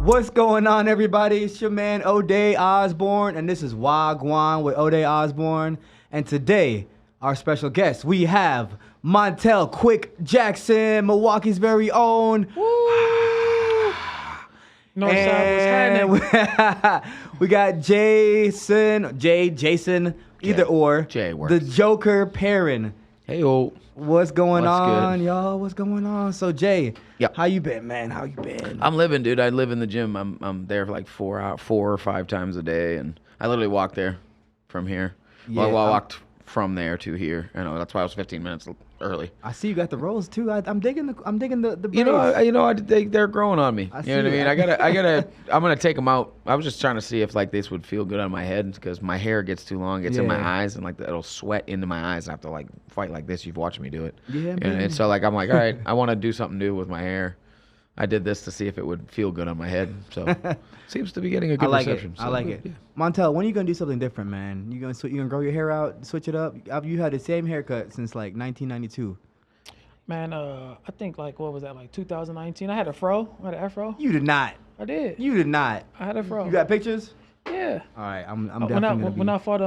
What's going on, everybody? It's your man, O'Day Osborne, and this is WahGwaah with O'Day Osborne. And today, our special guest, we have Montel Quik Jackson, Milwaukee's very own. Woo! Northside, what's happening? We got Jason, either or, Jay works. the Joker Perrin. Hey, yo. What's going What's on, good? y'all? What's going on? So, Jay, Yep. how you been, man? How you been? I'm living, dude. I live in the gym. I'm there for like 4 or 5 times a day, and I literally walk there from here. Yeah, Well, I walked from there to here. I know that's why I was 15 minutes early. I see you got the rolls too. I'm digging the They're growing on me. I You see know what I mean? it. I'm gonna take them out. I was just trying to see if like this would feel good on my head because my hair gets too long. It's in my Yeah. eyes and like it'll sweat into my eyes. I have to like fight like this. You've watched me do it. Yeah, And man. it's so like I'm like, all right, I want to do something new with my hair. I did this to see if it would feel good on my head. So seems to be getting a I good like reception. it. I So like good, it. yeah. Montel, when are you gonna do something different, man? You gonna grow your hair out, switch it up? You had the same haircut since like 1992. Man, I think like, what was that, like 2019? I had a fro. I had an afro. You did not. I did. You did not. I had a fro. You got pictures? Yeah. All right, I'm When definitely gonna when be. I fought,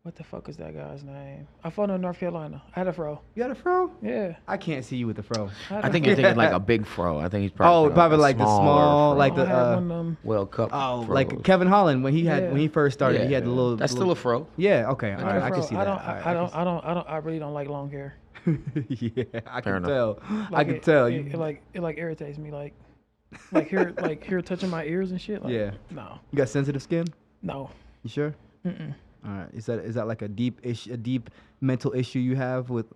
what the fuck is that guy's name? I fought in North Carolina. I had a fro. You got a fro? Yeah. I can't see you with the fro. had I a think fro. you're thinking like a big fro. I think he's probably Probably like the small, fro. like I the had one of them. World Cup. oh, fros. like Kevin Holland when he Yeah. first started, he had the little. That's the still a little, fro. Yeah. Okay. All I right. had a I can fro. see that. I really don't like long hair. Yeah, I Fair can enough. tell. I Like, can it- tell. It like irritates me, like hair touching my ears and shit. Like, Yeah. No. You got sensitive skin? No. You sure? Mm-mm. All right. Is that like a deep mental issue you have with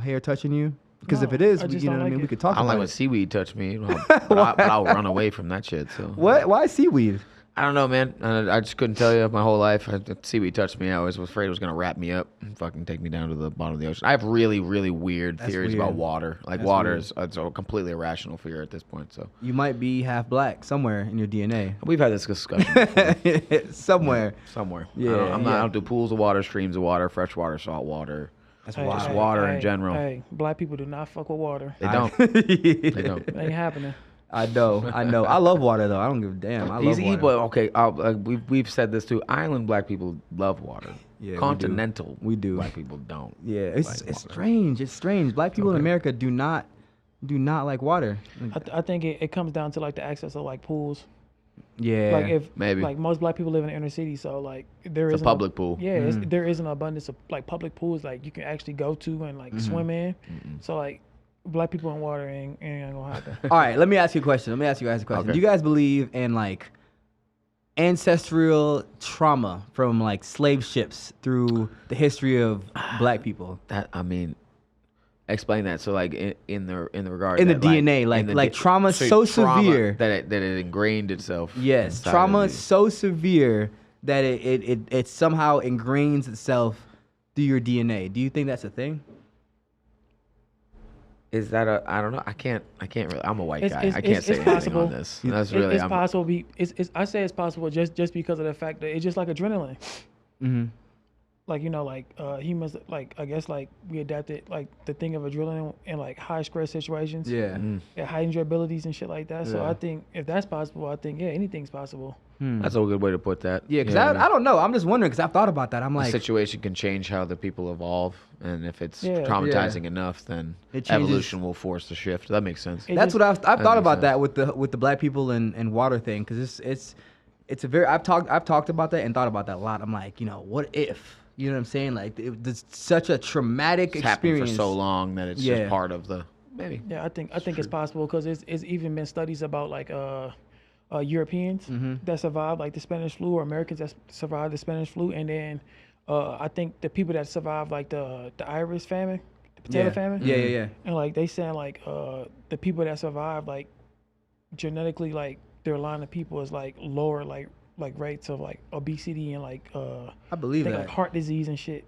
hair touching you? Because if No, it is, I just you know don't what I mean. like We it. could talk I don't about like when it. seaweed touch me, but I'll run away from that shit. So What? Why seaweed? I don't know, man. I just couldn't tell you my whole life. Seaweed touched me. I always was afraid it was gonna wrap me up and fucking take me down to the bottom of the ocean. I have really, really weird That's theories weird. about water. Like That's water weird. is it's a completely irrational fear at this point. So You might be half black somewhere in your DNA. we've had this discussion before. Somewhere. Somewhere. Yeah, I yeah. don't do pools of water, streams of water, fresh water, salt water. That's Hey, wild. Just water in hey, general. Hey, black people do not fuck with water. They don't. They They don't. It ain't happening. I know. I love water though. I don't give a damn. I love Easy, water. but okay. We've said this too. Island black people love water. Yeah, we do. Continental We do. black people don't. Yeah, it's like water. strange. It's strange. Black people in okay. America do not like water. I think it comes down to like the access of like pools. Yeah. Like if maybe. like most black people live in the inner city, so like there It's a isn't public pool. Yeah, Mm. there is an abundance of like public pools like you can actually go to and like swim in. So like black people in water ain't gonna happen. All right, let me ask you a question. Okay. Do you guys believe in like ancestral trauma from like slave ships through the history of black people? That I mean, explain that. So like in the regard In the that, DNA, like- in the like trauma so trauma severe. that it ingrained itself. Yes, inside trauma of you. so severe that it somehow ingrains itself through your DNA. Do you think that's a thing? Is that a? I don't know. I can't really. I'm a white It's- guy. it's- I can't it's say anything possible. on this. That's really. It's I'm, possible. I say it's possible just because of the fact that it's just like adrenaline. Mm-hmm. Like humans, like I guess like we adapted like the thing of adrenaline in like high stress situations. Yeah. It heightens your abilities and shit like that. So Yeah. I think if that's possible, I think anything's possible. That's a good way to put that. Yeah, because You know what I don't know. I'm just wondering because I've thought about that. I'm The like, situation can change how the people evolve, and if it's Yeah. traumatizing enough, then It changes- evolution will force the shift. That makes sense. It that's just- what I've thought makes about sense. that with the black people and water thing because it's a very I've talked about that and thought about that a lot. I'm like, what if? You know what I'm saying? Like it's such a traumatic It's happened for experience. so long that it's Yeah. just part of the maybe. Yeah, I think it's possible because it's even been studies about like Europeans that survived like the Spanish flu or Americans that survived the Spanish flu, and then I think the people that survived like the Irish famine, the potato Yeah. famine, Yeah. and like they saying like the people that survived like genetically like their line of people is like lower like rates of like obesity and like I believe think, that. like heart disease and shit.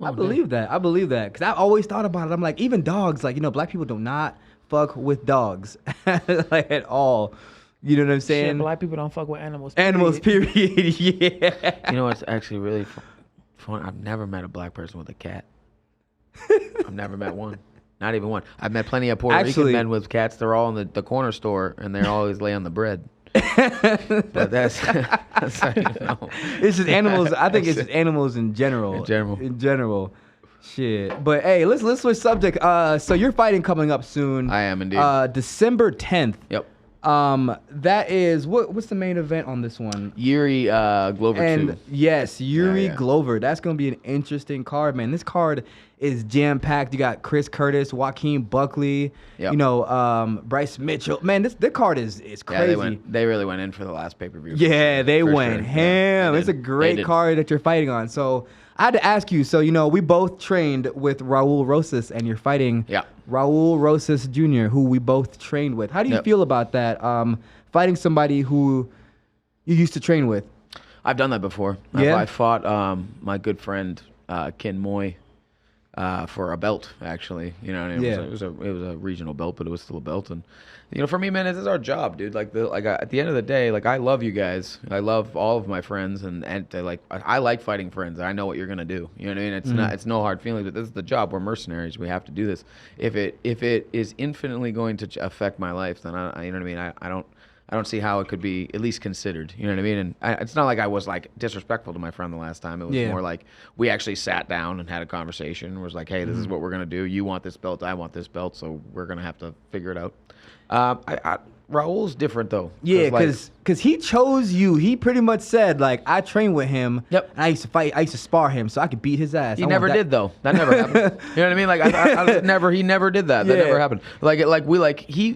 I believe that. I believe that because I always thought about it. I'm like, even dogs, like black people do not fuck with dogs like at all. You know what I'm saying? Shit, black people don't fuck with animals. Animals, period. period. Yeah. You know what's actually really fun? I've never met a black person with a cat. I've never met one. Not even one. I've met plenty of Puerto Actually- Rican men with cats. They're all in the corner store, and they always lay on the bread. But that's how you know. It's just animals. I think it's just animals in general. In general. Shit. But hey, let's switch subject. So you're fighting coming up soon. I am indeed. December 10th. Yep. That is what's the main event on this one? Yuri Glover And 2. yes, Yuri Yeah. Glover. That's gonna be an interesting card, man. This card is jam packed. You got Chris Curtis, Joaquin Buckley, Yep. you know, Bryce Mitchell. Man, this card is crazy. Yeah, they really went in for the last pay-per-view. Yeah, they For went sure. ham. Yeah, It's a they did. great They did. card that you're fighting on. So I had to ask you. So, you know, we both trained with Raul Rosas, and you're fighting Yeah. Raul Rosas Jr., who we both trained with. How do you Yep. feel about that? Fighting somebody who you used to train with. I've done that before. Yeah? I fought my good friend Ken Moy for a belt, actually. You know, and Yeah. it was a regional belt, but it was still a belt. And you know, for me, man, it's our job, dude. Like at the end of the day, like I love you guys. I love all of my friends, and I like fighting friends. I know what you're gonna do. You know what I mean? It's no hard feelings, but this is the job. We're mercenaries. We have to do this. If it is infinitely going to affect my life, then you know what I mean. I don't see how it could be at least considered. You know what I mean? And it's not like I was like disrespectful to my friend the last time. It was more like we actually sat down and had a conversation. It was like, hey, this is what we're gonna do. You want this belt, I want this belt, so we're gonna have to figure it out. Raul's different though. Yeah, like, because he chose you. He pretty much said, like, I trained with him. Yep. And I used to spar him so I could beat his ass. he never did though. That never happened. You know what I mean? Like he never did that. That Yeah. never happened. He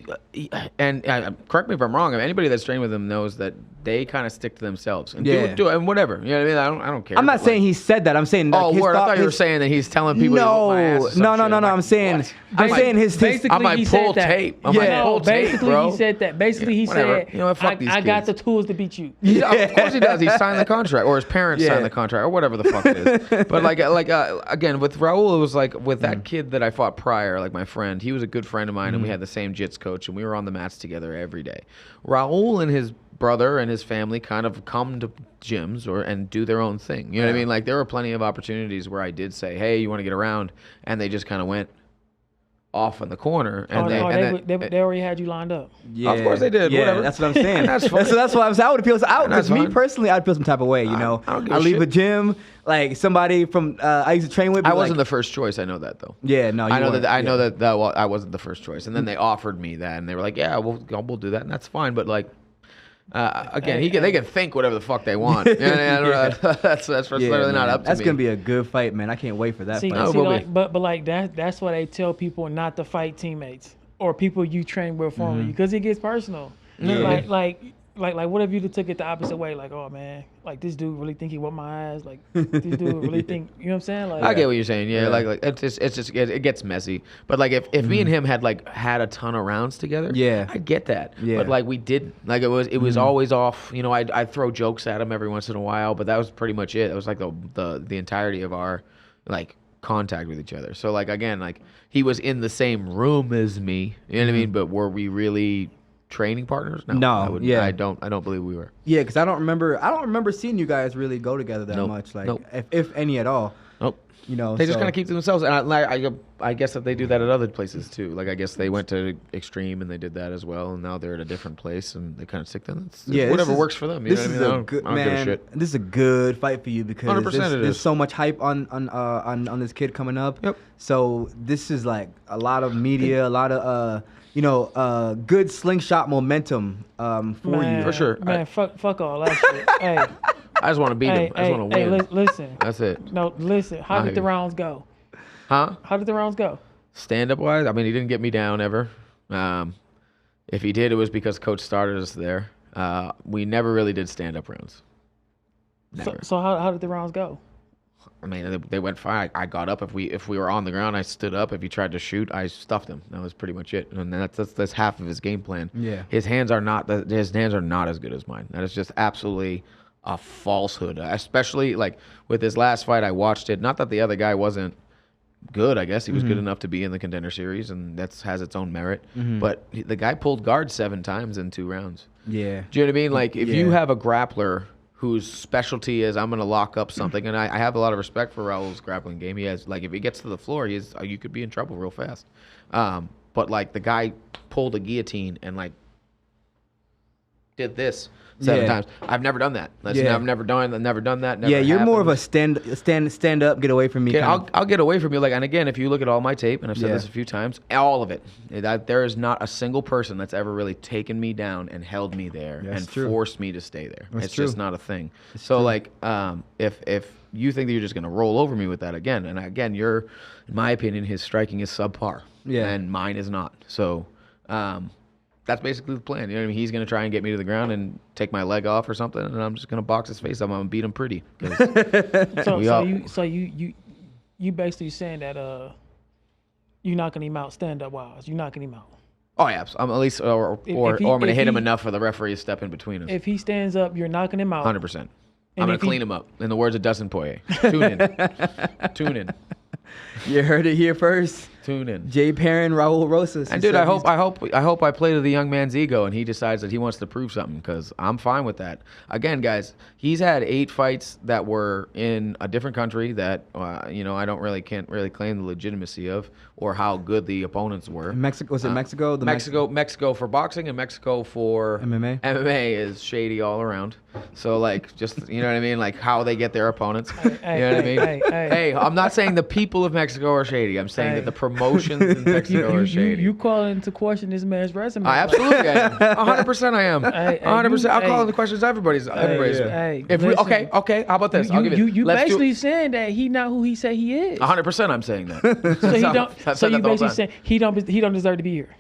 correct me if I'm wrong. Anybody that's trained with him knows that they kind of stick to themselves and do and whatever. You know what I mean? I don't care. I'm not saying he said that. I'm saying like, Oh, his word! I thought, thought you were his- saying that he's telling people. No, to whip my ass or some no. shit. I'm saying, what? I'm saying his. Basically, I might he pull said that. tape. I Yeah. might pull tape, Basically, bro. he said that. Basically, he Whatever. said, You know what, fuck these I got kids. the tools to beat you. Yeah, of course he does. He signed the contract, or his parents Yeah. signed the contract, or whatever the fuck it is. But again, with Raul, it was like with that kid that I fought prior, like my friend. He was a good friend of mine, and we had the same jits coach, and we were on the mats together every day. Raul and his brother and his family kind of come to gyms and do their own thing. You know what I mean? Like there were plenty of opportunities where I did say, "Hey, you want to get around?" and they just kind of went off in the corner, and They already had you lined up. Yeah, Of course they did, Yeah, whatever. that's what I'm saying. That's fine. So that's why I would feel out. That's Because me fine. personally, I'd feel some type of way. You know, I don't give I a leave shit. a gym, like somebody from I used to train with. I be wasn't like, the first choice. I know that though. Yeah, no, you I know weren't. that. I know Yeah. that I wasn't the first choice, and then they offered me that, and they were like, "Yeah, we'll do that," and that's fine. But like, again, they can think whatever the fuck they want. You know what I mean? Yeah. That's Yeah, literally not man. up to That's me. gonna be a good fight, man. I can't wait for that See, fight. No, see, will be. like, but like that's why they tell people not to fight teammates or people you train with formerly because it gets personal. Yeah. Like what if you took it the opposite way? Like, oh man, like this dude really think he whooped my ass. Like this dude really think, you know what I'm saying? Like, I get what you're saying. Yeah, Yeah. like it's just it gets messy. But like if me and him had a ton of rounds together, Yeah. I get that. Yeah. But like we didn't. Like it was always off. You know, I'd throw jokes at him every once in a while, but that was pretty much it. It was like the entirety of our like contact with each other. So like again, like he was in the same room as me. You know what I mean? But were we really training partners? No, yeah. I don't believe we were. Yeah, because I don't remember seeing you guys really go together that Nope. much, like Nope. if any at all. Nope. You know, They just so- kind of keep to themselves, and I guess that they do that at other places too. Like I guess they went to Extreme and they did that as well, and now they're at a different place and they kind of stick to them. Yeah, Whatever this is- works for them. You This know is what I mean? a good I don't give a man. shit. This is a good fight for you because 100% it there's is. so much hype on this kid coming up. Yep. So this is like a lot of media, a lot of good slingshot momentum for man, you. For sure. Man, fuck all that shit. Hey, I just want to beat hey, him. I just want to hey, win. listen. That's it. No, listen. How I did the hear you. rounds go? Huh? How did the rounds go? Stand up wise, I mean, he didn't get me down ever. If he did, it was because Coach started us there. We never really did stand up rounds. Never. So how did the rounds go? I mean, they went fine. I got up. If we were on the ground, I stood up. If he tried to shoot, I stuffed him. That was pretty much it. And that's half of his game plan. Yeah. His hands are not as good as mine. That is just absolutely a falsehood. Especially like with his last fight, I watched it. Not that the other guy wasn't good. I guess he was good enough to be in the Contender Series, and that has its own merit. But the guy pulled guard 7 times in 2 rounds. Yeah. Do you know what I mean? Like if you Yeah. have a grappler whose specialty is I'm going to lock up something. And I have a lot of respect for Raul's grappling game. He has, like, if he gets to the floor, you could be in trouble real fast. But, like, the guy pulled a guillotine and, like, did this 7 times. I've never done that. I've never done that. Never you're more of happened. a stand up, get away from me. Yeah, I'll get away from you. Like, and again, if you look at all my tape, and I've said this a few times, all of it, there is not a single person that's ever really taken me down and held me there and forced me to stay there. It's just not a thing. So, like, if you think that you're just going to roll over me with that again, and again, in my opinion, his striking is subpar. Yeah. And mine is not. So, that's basically the plan. You know what I mean? He's going to try and get me to the ground and take my leg off or something, and I'm just going to box his face up. I'm going to beat him pretty. You basically saying that you're knocking him out stand-up wise. You're knocking him out. Oh, yeah. I'm at least, or I'm going to hit him enough for the referee to step in between us. If he stands up, you're knocking him out. 100%. I'm going to clean him up. In the words of Dustin Poirier. Tune in. Tune in. You heard it here first. Tune in. Jay Perrin, Raul Rosas. And dude, I hope I play to the young man's ego and he decides that he wants to prove something, because I'm fine with that. Again, guys, he's had 8 fights that were in a different country that I can't really claim the legitimacy of, or how good the opponents were. Mexico, was it Mexico? Mexico for boxing, and Mexico for MMA. MMA is shady all around. So, like, just, you know what I mean, like how they get their opponents. You know what I mean? Hey, I'm not saying the people of Mexico are shady. I'm saying that the promotions in Mexico are shady. You call into question this man's resume. I absolutely am. 100% I am. 100%. I'll call into questions everybody's. Okay. How about this? I'll give it. You basically saying that he not who he say he is. 100% I'm saying that. So you basically saying he don't deserve to be here.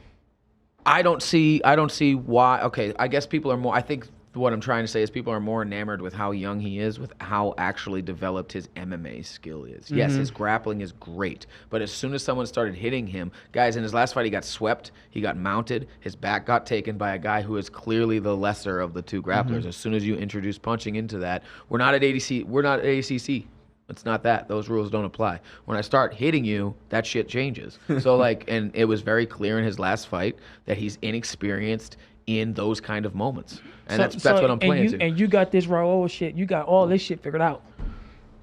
I don't see why. Okay, I guess people are more. I think what I'm trying to say is people are more enamored with how young he is, with how actually developed his MMA skill is. Yes, his grappling is great, but as soon as someone started hitting him, guys, in his last fight he got swept, he got mounted, his back got taken by a guy who is clearly the lesser of the 2 grapplers. As soon as you introduce punching into that, we're not at ACC. It's not that. Those rules don't apply. When I start hitting you, that shit changes. So, like, and it was very clear in his last fight that he's inexperienced in those kind of moments. And that's what I'm playing to. And you got this Raul shit. You got all this shit figured out.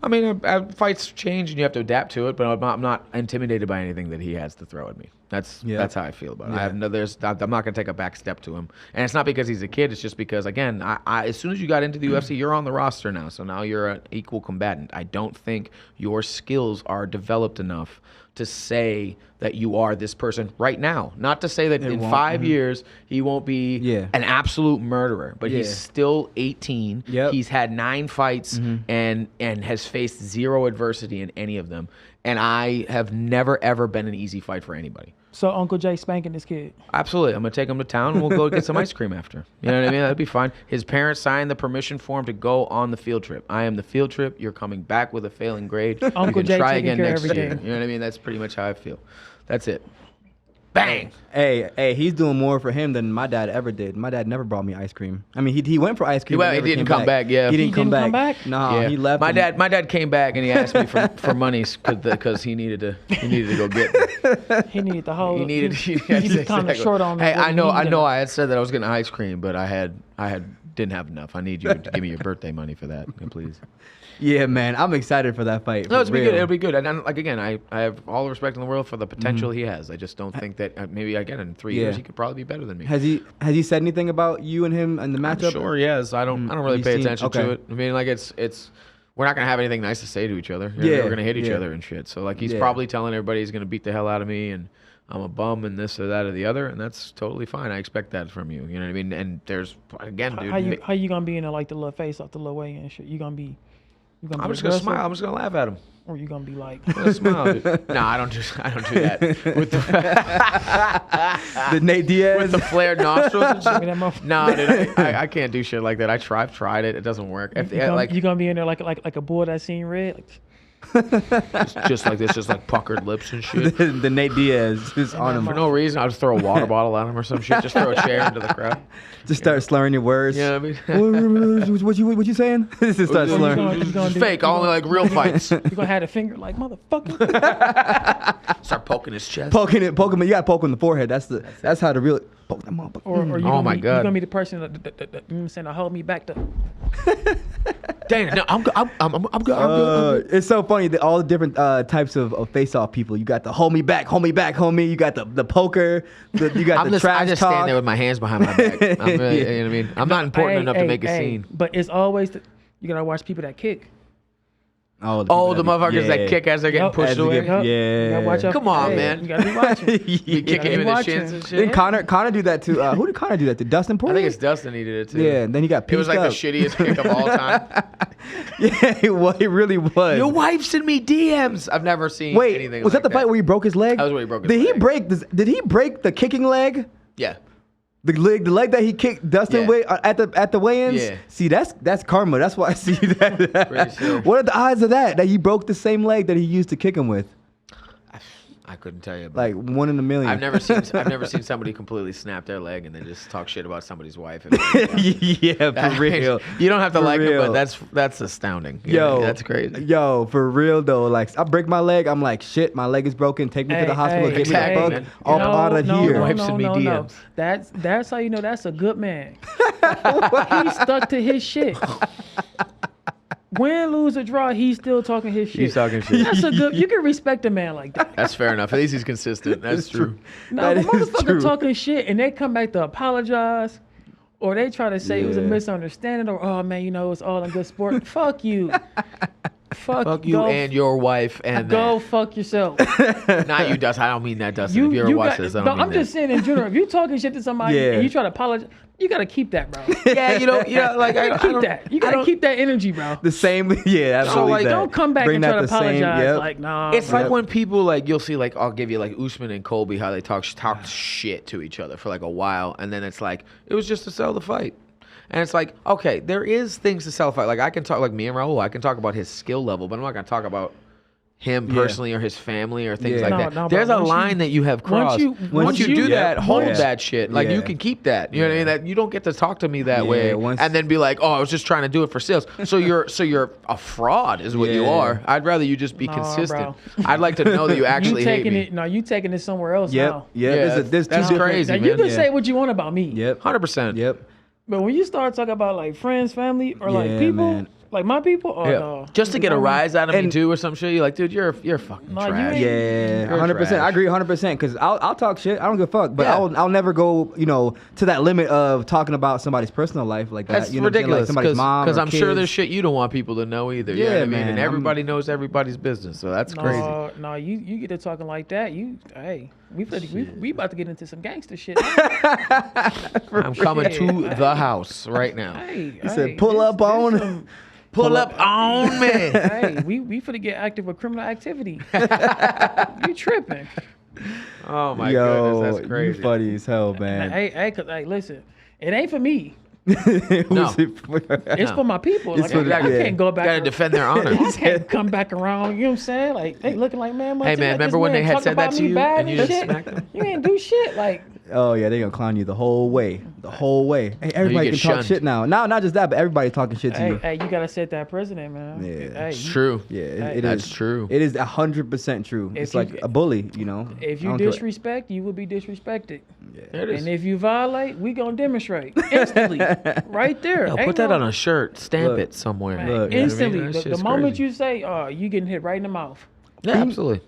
I mean, fights change and you have to adapt to it, but I'm not intimidated by anything that he has to throw at me. That's how I feel about it. I'm not going to take a back step to him. And it's not because he's a kid. It's just because, again, as soon as you got into the UFC, you're on the roster now. So now you're an equal combatant. I don't think your skills are developed enough to say that you are this person right now. Not to say that in 5 years he won't be an absolute murderer, but he's still 18. He's had 9 fights and has faced 0 adversity in any of them. And I have never, ever been an easy fight for anybody. So Uncle Jay spanking this kid? Absolutely. I'm going to take him to town and we'll go get some ice cream after. You know what I mean? That'd be fine. His parents signed the permission form to go on the field trip. I am the field trip. You're coming back with a failing grade. Uncle Jay try taking again care next of year. everything. You know what I mean? That's pretty much how I feel. That's it. Bang. Hey, he's doing more for him than my dad ever did. My dad never brought me ice cream. I mean, he went for ice cream. He didn't come back. Yeah, he didn't come back. No, he left. My dad came back and he asked me for money because he needed to go get it. He needed the whole. He was kind of short on. Hey, I know. I had said that I was getting ice cream, but I didn't have enough. I need you to give me your birthday money for that, please. Yeah, man, I'm excited for that fight. No, it'll be good. It'll be good. And like again, I have all the respect in the world for the potential he has. I just don't think that maybe again in 3 years he could probably be better than me. Has he said anything about you and him and the matchup? I'm sure he has. I don't really pay attention to it. I mean, like it's we're not gonna have anything nice to say to each other. We're gonna hit each other and shit. So like he's probably telling everybody he's gonna beat the hell out of me and I'm a bum and this or that or the other, and that's totally fine. I expect that from you. You know what I mean? And there's again, dude. How you gonna be in the little face off the little way and shit? You gonna be I'm just gonna smile. I'm just gonna laugh at him. Or you gonna be like, smile, dude. No, I don't do that. With the Nate Diaz with the flared nostrils and shit. No, dude, I can't do shit like that. I've tried it. It doesn't work. You gonna be in there like a boy that's seen red. just like this, just like puckered lips and shit. The Nate Diaz is on him for no reason. I'll just throw a water bottle at him or some shit. Just throw a chair into the crowd. Just start slurring your words. Yeah, you know what I mean, what you saying? Just start slurring. It's fake. Only like real fights. You gonna have a finger like motherfucker. Start poking his chest. Poking him. You gotta poke him in the forehead. That's how the real poke that motherfucker. Or you Oh gonna my be, God. you gonna be the person that you know what I'm saying, to hold me back to. Dang, no, I'm good. It's so funny that all the different types of face-off people. You got the hold me back, homie. You got the poker. You got the trash I just talk. stand there with my hands behind my back. I'm really, you know what I mean? I'm not important enough to make a scene. But it's always you gotta watch people that kick. Oh, The motherfuckers that kick as they're getting Yup. pushed As they away. get- Yup. Yeah. You gotta watch out. Come on, Hey, man. You gotta be watching. You kicking him in the watching. shins and shit. Didn't Connor do that to? Who did Connor do that to? Dustin I Poirier. think it's Dustin he did it too. Yeah. And then he got It pieced was like the up. shittiest kick of all time. Yeah, it really was. Your wife sent me DMs. I've never seen Wait, anything was like that the fight where he broke his leg? That was where he broke his Did he leg. break? Did he break the kicking leg? Yeah. The leg that he kicked Dustin Yeah. with at the weigh-ins. Yeah. See, that's karma. That's why I see that. Pretty sure. What are the odds of that he broke the same leg that he used to kick him with? I couldn't tell you. But Like 1 in a million. I've never seen somebody completely snap their leg and then just talk shit about somebody's wife. Yeah, for real. You don't have to For like it, real. but that's astounding. You know, Yo, that's crazy. Yo, for real though. Like I break my leg, I'm like, shit, my leg is broken. Take me to the hospital. Get exactly, me the man. fuck up out of here. Wife send me DMs. That's how you know that's a good man. He stuck to his shit. Win, lose, or draw, he's still talking his shit. He's talking shit. That's a good. You can respect a man like that. That's fair enough. At least he's consistent. That's true. No, That the is motherfucker true. talking shit and they come back to apologize, or they try to say it was a Yeah. misunderstanding, or oh man, you know it's all in good sport. Fuck you. Fuck you go, and your wife and go that. fuck yourself. Not you, Dustin. I don't mean that, Dustin. if you ever watch this, I don't no, mean I'm that. just saying in general. If you talking shit to somebody Yeah. and you try to apologize, you gotta keep that, bro. Yeah, like I Keep don't, that. You gotta keep that energy, bro. The same, yeah, absolutely. like, that. Don't come back Bring and try that to the same- apologize. yep. Like, nah. It's bro. like when people like you'll see like I'll give you like Usman and Colby how they talk shit to each other for like a while and then it's like it was just to sell the fight. And it's like, okay, there is things to sell a fight. Like I can talk like me and Raul, I can talk about his skill level, but I'm not gonna talk about him personally or his family or things Yeah. like No, that. no, There's but a once you- line that you have crossed. Once you do yeah, that, hold yeah. that shit. Like you Yeah. can keep that. You know what I mean? That you don't get to talk to me that Yeah, way once- and then be like, oh, I was just trying to do it for sales. So you're a fraud is what you Yeah. are. I'd rather you just be Nah, consistent. bro. I'd like to know that you actually you hate taking me. it. No, you taking it somewhere else Yep, now. yep. Yeah, There's two that's different. crazy, Now man. you can Yeah. say what you want about me. Yep. 100%. Yep. But when you start talking about like friends, family, or Yeah, like people, man. like my people, oh Yeah. no. Just to get a rise out of me And- too or some shit. You're like, dude, you're fucking Nah, you trash. ain't- Yeah, You're 100%. trash. I agree 100% because I'll talk shit. I don't give a fuck, but Yeah. I'll never go to that limit of talking about somebody's personal life like that. That's you know what I'm saying? Like ridiculous. somebody's mom. Because or I'm sure kids. there's shit you don't want people to know either. You know Yeah, what I mean? man, And I'm- everybody knows everybody's business. So that's crazy. No, you get to talking like that. We about to get into some gangster shit. I'm coming to the house right now. Hey, He said, "Pull up on." Pull up on me. Hey, we finna get active with criminal activity. You tripping? Oh my Yo, goodness, that's crazy. you funny as hell, man. Hey, listen, it ain't for me. Who's No. it for? It's for my people. It's Like, for I the- can't go back. Gotta defend their honor. I can't come back around. You know what I'm saying? Like they looking like man. Hey, man, let this remember when man they had talk said that about to me you bad and you just shit? smacked them? You ain't do shit. Like Oh yeah, they gonna clown you the whole way. Hey, everybody get can talk shunned. shit now. Not just that, but everybody's talking shit to hey, you. hey, you gotta set that precedent, man. Yeah. Hey, It's true. Yeah, Hey, it that's is. true. It is 100% true. If It's you- like a bully, you know. If I you don't care. disrespect, you will be disrespected. There it is. And if you violate, we gonna demonstrate instantly, right there. Yo, Ain't put that no- on a shirt. Stamp Look. it somewhere. Man, Look, You know what I mean? instantly. That The shit's moment crazy. you say, "Oh, you getting hit right in the mouth." Yeah, absolutely.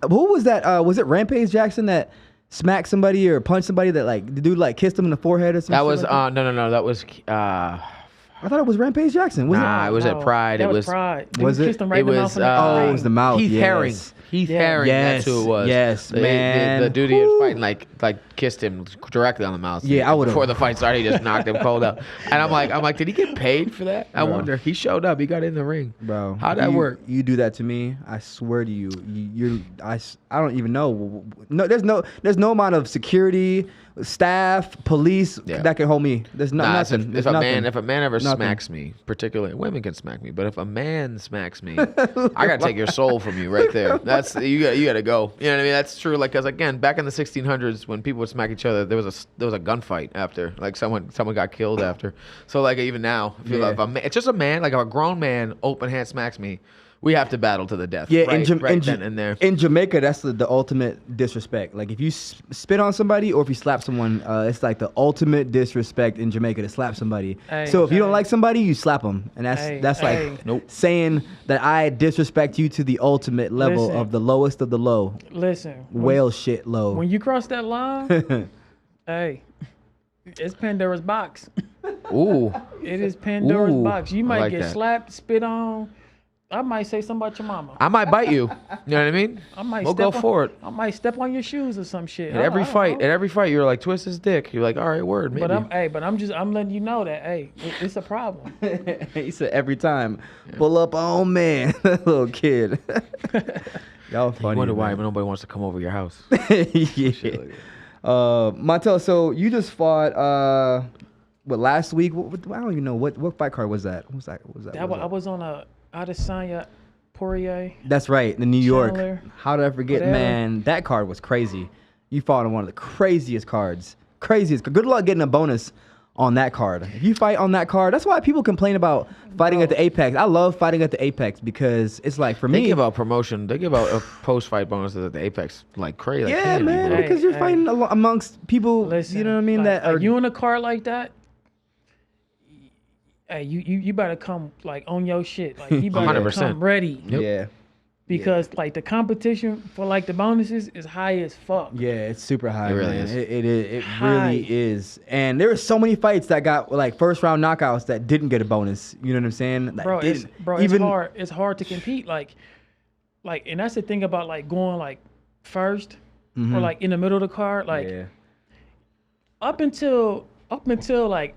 Who was that? Was it Rampage Jackson that smacked somebody or punched somebody that like the dude like kissed him in the forehead or something? That was no. That was I thought it was Rampage Jackson. Was Nah, it? it was at Pride. That It was was- Pride. Was Dude it? kissed him right it in the mouth was in the Oh, it ring. was the mouth. Heath yes. Herring. Heath Yeah. Herring. Yes, That's who it was. yes, man. The dude he was Woo. fighting like kissed him directly on the mouth. Yeah, I would've- Before the fight started, he just knocked him cold out. And I'm like, did he get paid for that? I Bro. wonder. He showed up. He got in the ring. Bro, How'd that work? You do that to me, I swear to you, I don't even know. No, there's no amount of security, staff, police Yeah. that can hold me. There's Nah, nothing. if There's a nothing. man ever Nothing. smacks me, particularly women can smack me, but if a man smacks me, I gotta take your soul from you right there. That's you gotta go. You know what I mean? That's true. Like, cause again, back in the 1600s, when people would smack each other, there was a gunfight after. Like someone got killed after. So like even now, if, Yeah. if it's just a man, like if a grown man, open hand smacks me. we have to battle to the death. Yeah, right, in then and there. in Jamaica, that's the ultimate disrespect. Like if you spit on somebody or if you slap someone, it's like the ultimate disrespect in Jamaica to slap somebody. Hey, so if you don't like somebody, you slap them, and that's like Nope. saying that I disrespect you to the ultimate level Listen. of the lowest of the low. Listen, Whale shit low. when you cross that line, hey, it's Pandora's box. Ooh. It is Pandora's Ooh, box. You I might like get that. slapped, spit on. I might say something about your mama. I might bite you. You know what I mean? I might We'll go step on- for it. I might step on your shoes or some shit. At every I don't fight, know. at every fight, you're like, twist his dick. You're like, all right, word, maybe. But I'm letting you know that it's a problem. He said every time, pull up on man, little kid. Y'all You funny. wonder why man. nobody wants to come over your house. Yeah. Montel, so you just fought last week? I don't even know what fight card was that. What was that? I was on a Adesanya Poirier. That's right, in New York. Chandler, How did I forget, whatever. man? That card was crazy. You fought on one of the craziest cards. Craziest. Good luck getting a bonus on that card. If you fight on that card, that's why people complain about fighting at the Apex. I love fighting at the Apex because it's like for They me. give out promotion. They give out post-fight bonuses at the Apex like crazy. Like Yeah, candy, man, bro. Hey, because you're fighting amongst people. Listen, you know what I mean? like, That are you in a car like that. Hey, you better come like on your shit. Like you better 100%. come ready Yep. yeah. because like the competition for like the bonuses is high as fuck. Yeah, it's super high. It really man. is. It High. really is. And there were so many fights that got like first round knockouts that didn't get a bonus. You know what I'm saying? That Bro, it's didn't. hard. It's hard to compete. Like, and that's the thing about like going like first or like in the middle of the card. Like yeah. up until like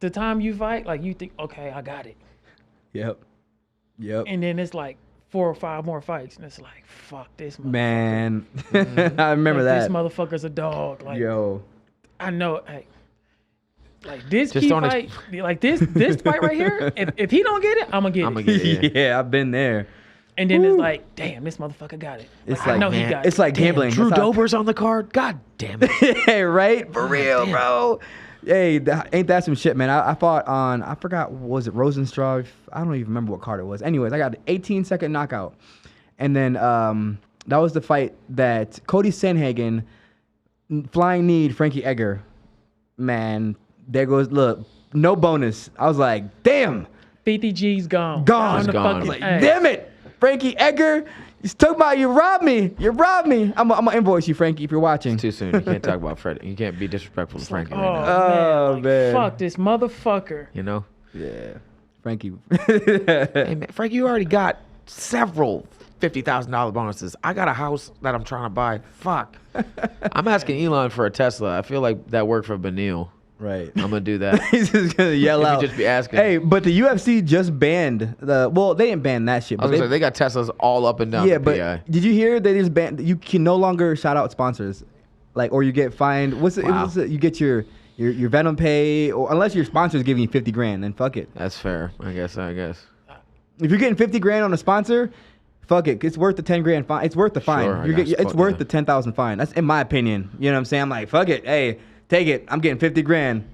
the time you fight, like you think, okay, I got it, Yep. and then it's like 4 or 5 more fights, and it's like, fuck this motherfucker. Man, I remember Like, that. this motherfucker's a dog. Like, Yo. I know. Hey, like this Just key don't fight, like this fight right here. If he don't get it, I'm gonna get I'ma it. get it. Yeah, I've been there. And then it's like, damn, this motherfucker got it. It's I like, know he man, got It's it. like gambling. Drew That's how- Dober's on the card. God damn it. Yeah, right? For real, bro. Hey, ain't that some shit, man? I fought on, I forgot, was it Rosenstraw? I don't even remember what card it was. Anyways, I got an 18-second knockout. And then that was the fight that Cody Sanhagen flying kneed Frankie Edgar. Man, there goes, look, no bonus. I was like, damn. 50 G's gone. Gone. On the Gone. fucking- Like, hey. damn it, Frankie Edgar. You talking about you robbed me. You robbed me. I'm gonna invoice you, Frankie, if you're watching. Too soon. You can't talk about Fred. You can't be disrespectful to Frankie Oh, right now. Oh, man, man. Fuck this motherfucker. You know? Yeah, Frankie. Hey, man, Frankie, you already got several $50,000 bonuses. I got a house that I'm trying to buy. Fuck. I'm asking Elon for a Tesla. I feel like that worked for Benil. Right. I'm gonna do that. He's just gonna yell If you out. just be asking. Hey, but the UFC just banned the. Well, they didn't ban that shit. I But was gonna say, they got Teslas all up and down yeah, the but PI. did you hear they just banned? You can no longer shout out sponsors, like, or you get fined. What's it? Wow. You get your Venom pay, or unless your sponsor's giving you 50 grand, then fuck it. That's fair. I guess. If you're getting 50 grand on a sponsor, fuck it. It's worth the 10 grand fine. It's worth the fine. Sure, I You're guess. it's worth Yeah. the 10,000 fine. That's in my opinion. You know what I'm saying? I'm like, fuck it. Hey, take it. I'm getting 50 grand.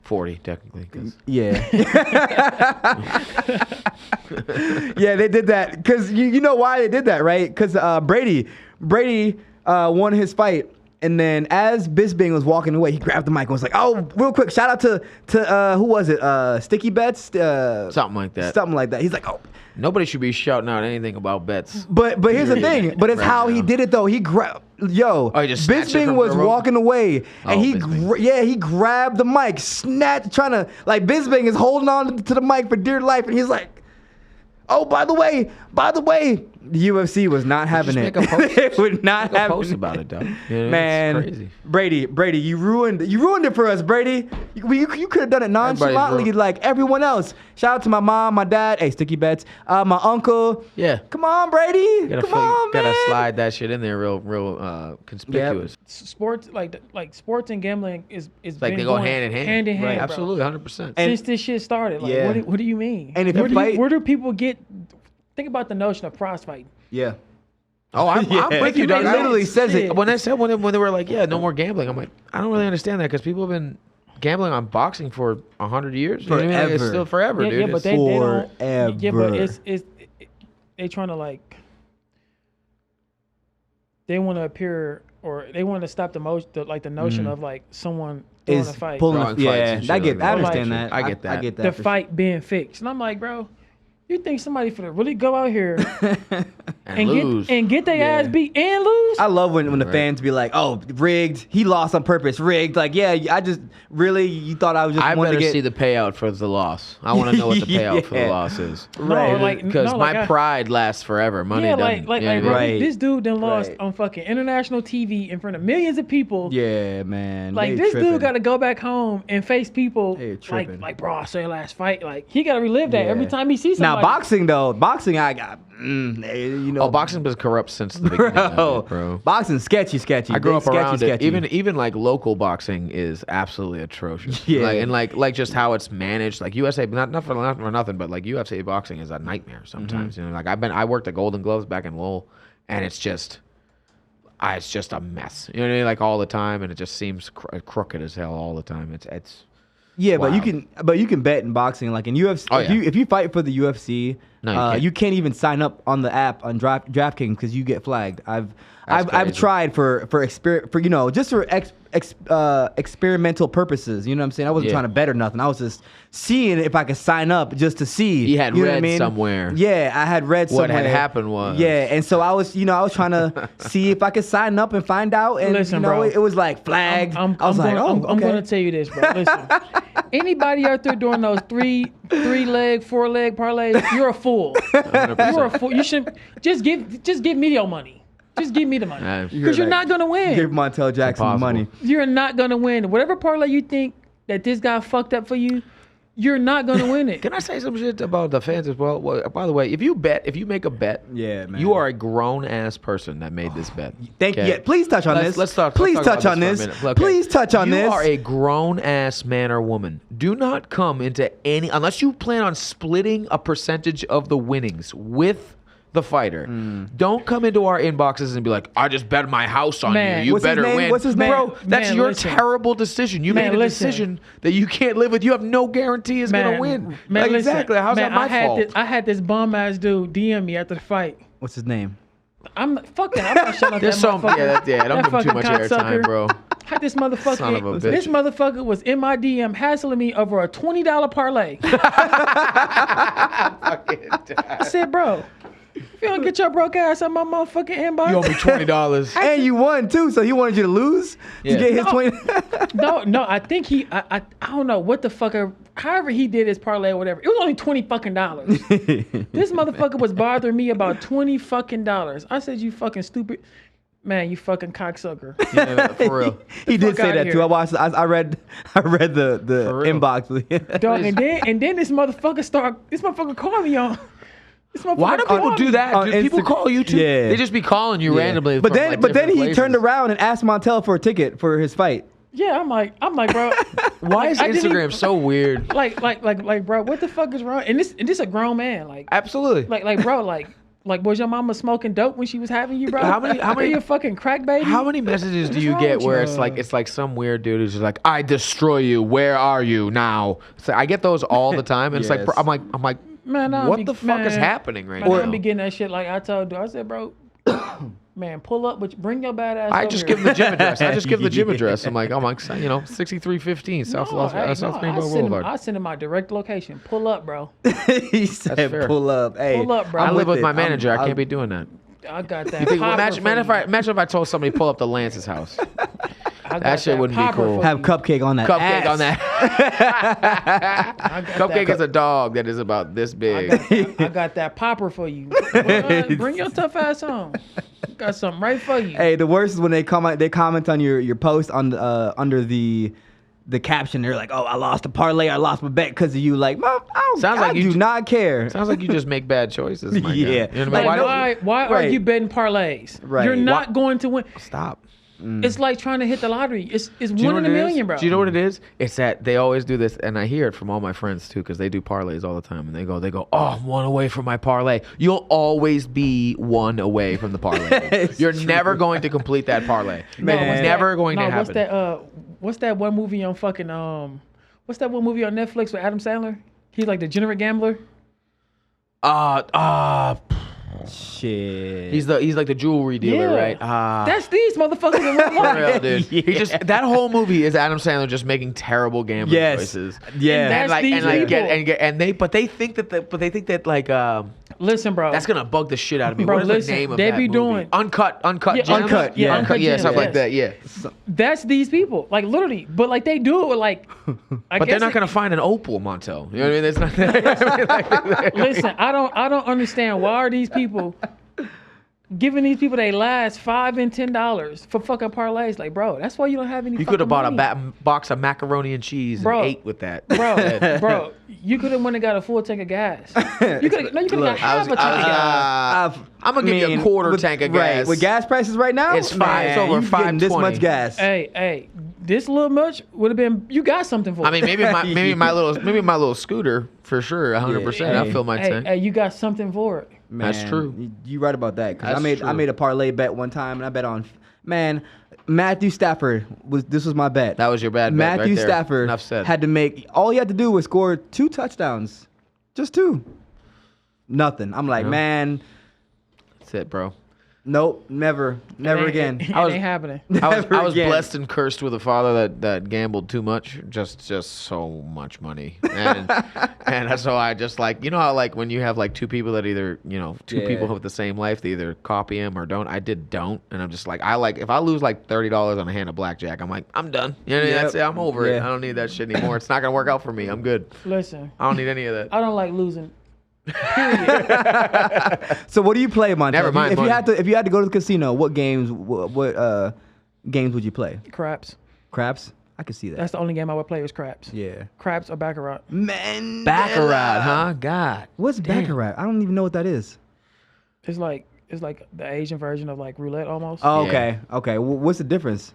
40 technically. 'Cause Yeah. Yeah, they did that because you know why they did that, right? Because Brady won his fight, and then as Bisping was walking away, he grabbed the mic and was like, "Oh, real quick, shout out to who was it? Sticky Bets, something like that. something like that." He's like, "Oh." Nobody should be shouting out anything about bets. But here's the thing. But it's Right how he now. did it though. He grabbed. Yo, Oh, he just snatched it Bisping from was the rope? walking away, and Oh, he Bisping. he grabbed the mic, trying to like Bisping is holding on to the mic for dear life, and he's like, "Oh, by the way, the UFC was not having Just it. make a post. They would not Make a have post about it, dog. You know, Man, it's crazy. Brady, you ruined it for us, Brady. You could have done it nonchalantly ruined. like everyone else. Shout out to my mom, my dad, hey, Sticky Bets, my uncle. Yeah. Come on, Brady. Gotta Come on, man. gotta slide that shit in there real conspicuous. Sports like sports and gambling is Like been they go going hand in hand. Hand in hand, Right, bro. Absolutely, 100%. And- Since this shit started, like Yeah. what do you mean? And if where you do fight- where do people get? Think about the notion of prize fighting. Yeah. Oh, I'm Yeah. with you, It dog. literally says it. Shit. When they said when they were like, yeah, no more gambling, I'm like, I don't really understand that because people have been gambling on boxing for 100 years. You know what I mean? Like, it's Forever. still forever, Yeah, dude. yeah, but It's- they don't. Yeah, but Forever. it's they trying to like they want to appear or they want to stop the notion of like someone throwing Is a fight. pulling Drawing a, yeah, fights and shit I get, like I that. understand Like, that. I get that. I get that. The for fight being fixed, and I'm like, bro, you think somebody finna really go out here And lose. get their Yeah. ass beat and lose? I love when the Right. fans be like, "Oh, rigged. He lost on purpose. Rigged." Like, yeah, I just really you thought I was just I wanted better to get see the payout for the loss. I want to know what the payout for the Yeah. loss is. Right. No, like Because no, my like, pride lasts forever. Money yeah, doesn't. like, you know what I bro, mean? Right. this dude done lost Right. on fucking international TV in front of millions of people. Yeah, man. Like they this tripping. dude got to go back home and face people. They tripping. Like bro, I saw your last fight. Like he got to relive that Yeah. every time he sees somebody. Now boxing, I got you know. Oh, boxing's been corrupt since the beginning, of it, bro. Boxing sketchy. I grew Big up sketchy, around sketchy. it. Even like local boxing is absolutely atrocious. Yeah. Like just how it's managed. Like USA, not for nothing, but like UFC boxing is a nightmare sometimes. Mm-hmm. You know, like I worked at Golden Gloves back in Lowell, and it's just a mess. You know what I mean? Like all the time, and it just seems crooked as hell all the time. It's Yeah, Wow. but you can bet in boxing. Like in UFC, Oh, if yeah. if you fight for the UFC, No, you can't. you can't even sign up on the app on DraftKings because you get flagged. I've crazy. tried for you know, just for experimental purposes. You know what I'm saying? I wasn't Yeah. trying to bet or nothing. I was just seeing if I could sign up just to see. You had know what I read mean? somewhere. Yeah, I had read What somewhere. had happened was. Yeah, and so I was trying to see if I could sign up and find out, and Listen, you know, bro. it was like flagged. I'm I was like, gonna, oh, I'm okay. gonna tell you this, bro. Listen, anybody out there doing those three leg, 4 leg parlays, you're a fool. 100%. You're a fool. You should just give me your money. Just give me the money. Nah, Because you're not gonna win. Give Montel Jackson the impossible. money. You're not gonna win. Whatever parlay you think that this guy fucked up for you, you're not gonna win it. Can I say some shit about the fans as well? Well, by the way, if you make a bet, Yeah, man. you are a grown ass person that made this bet. Thank you. Okay? Yeah, please touch on this. Let's talk. Please let's talk touch about on this this. for a minute. Okay. Please touch on this. You are a grown ass man or woman. Do not come into any unless you plan on splitting a percentage of the winnings with the fighter. Don't come into our inboxes and be like, "I just bet my house on Man, you. You what's his better name? win." What's his name? Bro, that's Man, your listen. terrible decision. You Man, made a listen. decision that you can't live with. You have no guarantee it's gonna win. Man, Like, listen, exactly. How's man, that my fault? I had this bum ass dude DM me after the fight. What's his name? I'm fuck that. I'm not shutting up that There's some, motherfucker. yeah, don't That give him too fucking much cocksucker. airtime, bro. Had this motherfucker. Son of a bitch. This motherfucker was in my DM hassling me over a $20 parlay. I said, bro, if you don't get your broke ass on my motherfucking inbox. You owe me $20. And you won too, so he wanted you to lose Yeah. to get his No. 20. No, I think I don't know what the fuck. However he did his parlay or whatever, it was only $20 fucking dollars. This motherfucker was bothering me about $20 fucking dollars. I said, you fucking stupid. Man, you fucking cocksucker. Yeah, for real. He did fuck say outta that here. too. I watched. I read the For real. inbox. Dog, and then this motherfucker called me on. This motherfucker Why do called people me. do that? On Do people Insta- call you too? Yeah. They just be calling you randomly. But from, then, like, but then he different turned places. around and asked Montel for a ticket for his fight. Yeah, I'm like, bro. Why is I didn't Instagram even- so weird? Like, bro, what the fuck is wrong? And this a grown man. Like, Absolutely. bro, like, was your mama smoking dope when she was having you, bro? How many- Are you a fucking crack baby? How many messages do What's you wrong get with where you? it's like some weird dude who's just like, I destroy you. Where are you now? So I get those all the time, and it's like, Yes. bro, I'm like, Man, I what be- the fuck is man, happening right Man, I now? be getting that shit like I told you. I said, bro, man, pull up, but bring your bad ass I over just here. give the gym address. I just give the gym Yeah. address. I'm like, 6315 South No, hey, South no, Springville I send him- Boulevard. I send him my direct location. Pull up, bro. He said, fair. "Pull up, hey, Pull up, bro. I I'm live with it. my manager. I I'm- can't be doing that. I got that. You think, popper imagine, for you. imagine if I told somebody to pull up to Lance's house. I got that shit wouldn't be popper cool. for Have you. cupcake on that. Cupcake ass. on that. I got Cupcake that. is a dog that is about this big. I got that popper for you. Bring your tough ass on. Got something right for you. Hey, the worst is when they comment on your post on the under the caption. They're like, "Oh, I lost a parlay. I lost my bet because of you." Like, Mom, I you do not care. Sounds like you just make bad choices. My guy. Yeah. You know what I mean? Like, Why don't- why are Right. you betting parlays? Right. You're not Why- going to win. Stop. It's like trying to hit the lottery. It's Do you know one in what a it is? million, bro. Do you know what it is? It's that they always do this, and I hear it from all my friends too, because they do parlays all the time, and they go, "Oh, I'm one away from my parlay." You'll always be one away from the parlay. It's You're true. never going to complete that parlay. Man. It's never going to happen. What's that one movie on fucking what's that one movie on Netflix with Adam Sandler? He's like the degenerate gambler. Shit. He's like the jewelry dealer, right? That's these motherfuckers in real For life. real, dude. He just that whole movie is Adam Sandler just making terrible gambling choices. Yeah. That's these But they think that like Listen, bro. that's gonna bug the shit out of me. Bro, what is listen, the name of they that be movie? doing- Uncut Yeah, Gems? Uncut, yeah. Uncut yeah, Gems, something like yes. that. Yeah. That's these people, like literally. But like they do it with like. But they're not gonna find an opal, Montel. You know what I mean? It's not. I mean, like, Listen, I don't understand why are these people giving these people they last $5 and $10 for fucking parlays. Like, bro, that's why you don't have any. you could have bought money. a box of macaroni and cheese Bro. and ate with that. Bro, you could have went and got a full tank of gas. You could have got Look, half a tank of gas. I'm gonna give you a quarter tank of gas. Right, with gas prices right now, It's five- it's over you getting this $5.20. much gas. Hey, this little much would have been. You got something for. I mean, maybe my little scooter for sure, 100%. Yeah. I'll fill my tank. Hey, you got something for it. Man, That's true. You right about that. Cause That's I true. made a parlay bet one time, and I bet on Matthew Stafford was my bet. That was your bad bet Matthew right there. Stafford Enough said. had to make all he had to do was score 2 touchdowns, just 2. Nothing. I'm like, Yeah. man, That's it, bro. nope, never again. It was- ain't happening. I was Never again. blessed and cursed with a father that gambled too much, just so much money, and and so I just like how like when you have like two people that either two Yeah. people with the same life, they either copy him or don't. I don't, and I'm just like if I lose like $30 on a hand of blackjack, I'm like I'm done. You know what I mean? Yep. That's it. I'm over it. Yeah. I don't need that shit anymore. It's not gonna work out for me. I'm good. Listen, I don't need any of that. I don't like losing. So what do you play, Montel? Never mind If you money. had to go to the casino, what games games would you play? Craps. Craps? I could see that. That's the only game I would play is craps. Yeah. Craps or baccarat. Man, Baccarat, huh? God. What's Damn. baccarat? I don't even know what that is. It's like the Asian version of like roulette almost. Oh, Yeah. okay. Okay. What's the difference?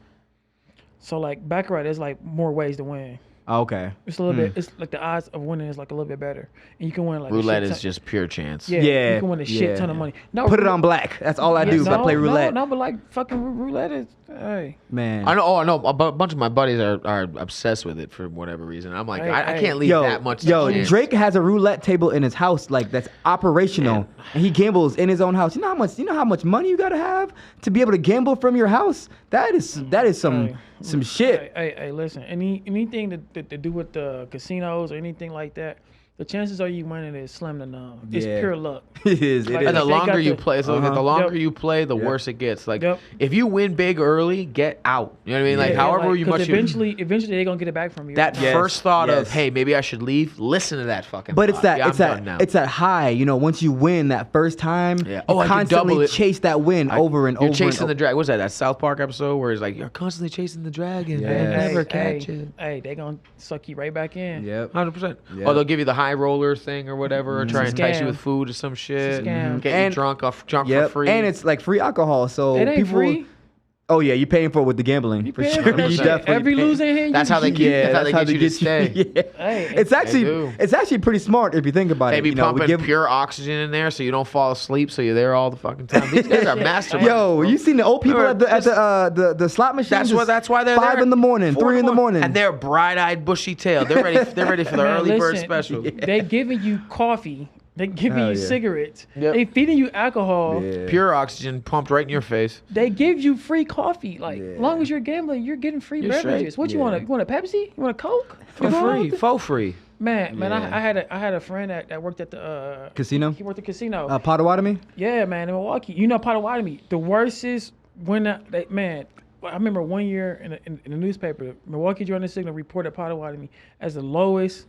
So like baccarat is like more ways to win. Oh, okay. It's a little bit. It's like the odds of winning is like a little bit better, and you can win like a Roulette shit is ton- just pure chance. yeah, Yeah, You can win a shit yeah. ton of money. No, Put it on black. That's all I do is I play roulette. No, but like fucking roulette is. Hey, Man. I know. Oh, I know. A bunch of my buddies are obsessed with it for whatever reason. I'm like, Hey, I hey. can't leave Yo, that much. yo, chance. Drake has a roulette table in his house, like that's operational, and he gambles in his own house. You know how much money you gotta have to be able to gamble from your house? That is some shit. Hey, listen. Anything to do with the casinos or anything like that, the chances are you winning is slim to none. It's Yeah. pure luck. It is. It Like, is. And the They got longer you the- play, so Uh-huh. the longer Yep. you play, the worse it gets. Like, Yep. if you win big early, get out. You know what I mean? Like, Yeah. however you 'cause much you. eventually they're gonna get it back from you. That Yes, first thought of, yes. hey, maybe I should leave. Listen to that fucking. But it's thought. that Yeah, it's I'm that done now. it's that high. You know, once you win that first time, Yeah. you Oh, I can constantly double it. chase that win over and You're over. chasing and the dragon. What's that? That South Park episode where it's like you're constantly chasing the dragon. Yeah. and Hey, never catch it. Hey, they gonna suck you right back in. Yep. 100%. Yeah. Or they'll give you the high roller thing or whatever, or try and entice you Scam. with food or some shit. scam. Get And- you drunk for Yep. free. And it's like free alcohol, so It ain't people. free. Oh yeah, you're paying for it with the gambling You for paying sure. for that You shit. definitely Every pay- losing hand. That's how they keep. Yeah, that's how they get you to stay. Yeah. Hey, It's do. actually pretty smart if you think about They it. be You know, we pumping give pure oxygen in there so you don't fall asleep, so you're there all the fucking time. These guys are masterminds. Yo, bro. you seen the old people Remember, at the slot machine? That's why they're 5 there. in the morning, 4 3 in the morning. and they're bright-eyed, bushy-tailed. They're ready for the Man, early bird listen, special. They giving you coffee. They giving Hell you yeah. cigarettes. Yep. They feeding you alcohol. Yeah. Pure oxygen pumped right in your face. They give you free coffee. Like, Yeah. as long as you're gambling, you're getting free You're beverages. straight. What you Yeah. want? You want a Pepsi? You want a Coke? For You know free. what? Faux free. Man, Yeah. I had a friend that worked at the Casino? He worked at the casino. Potawatomi? Yeah, man, in Milwaukee. You know Potawatomi. The worst is when man. I remember one year in the newspaper, Milwaukee Journal Signal reported Potawatomi as the lowest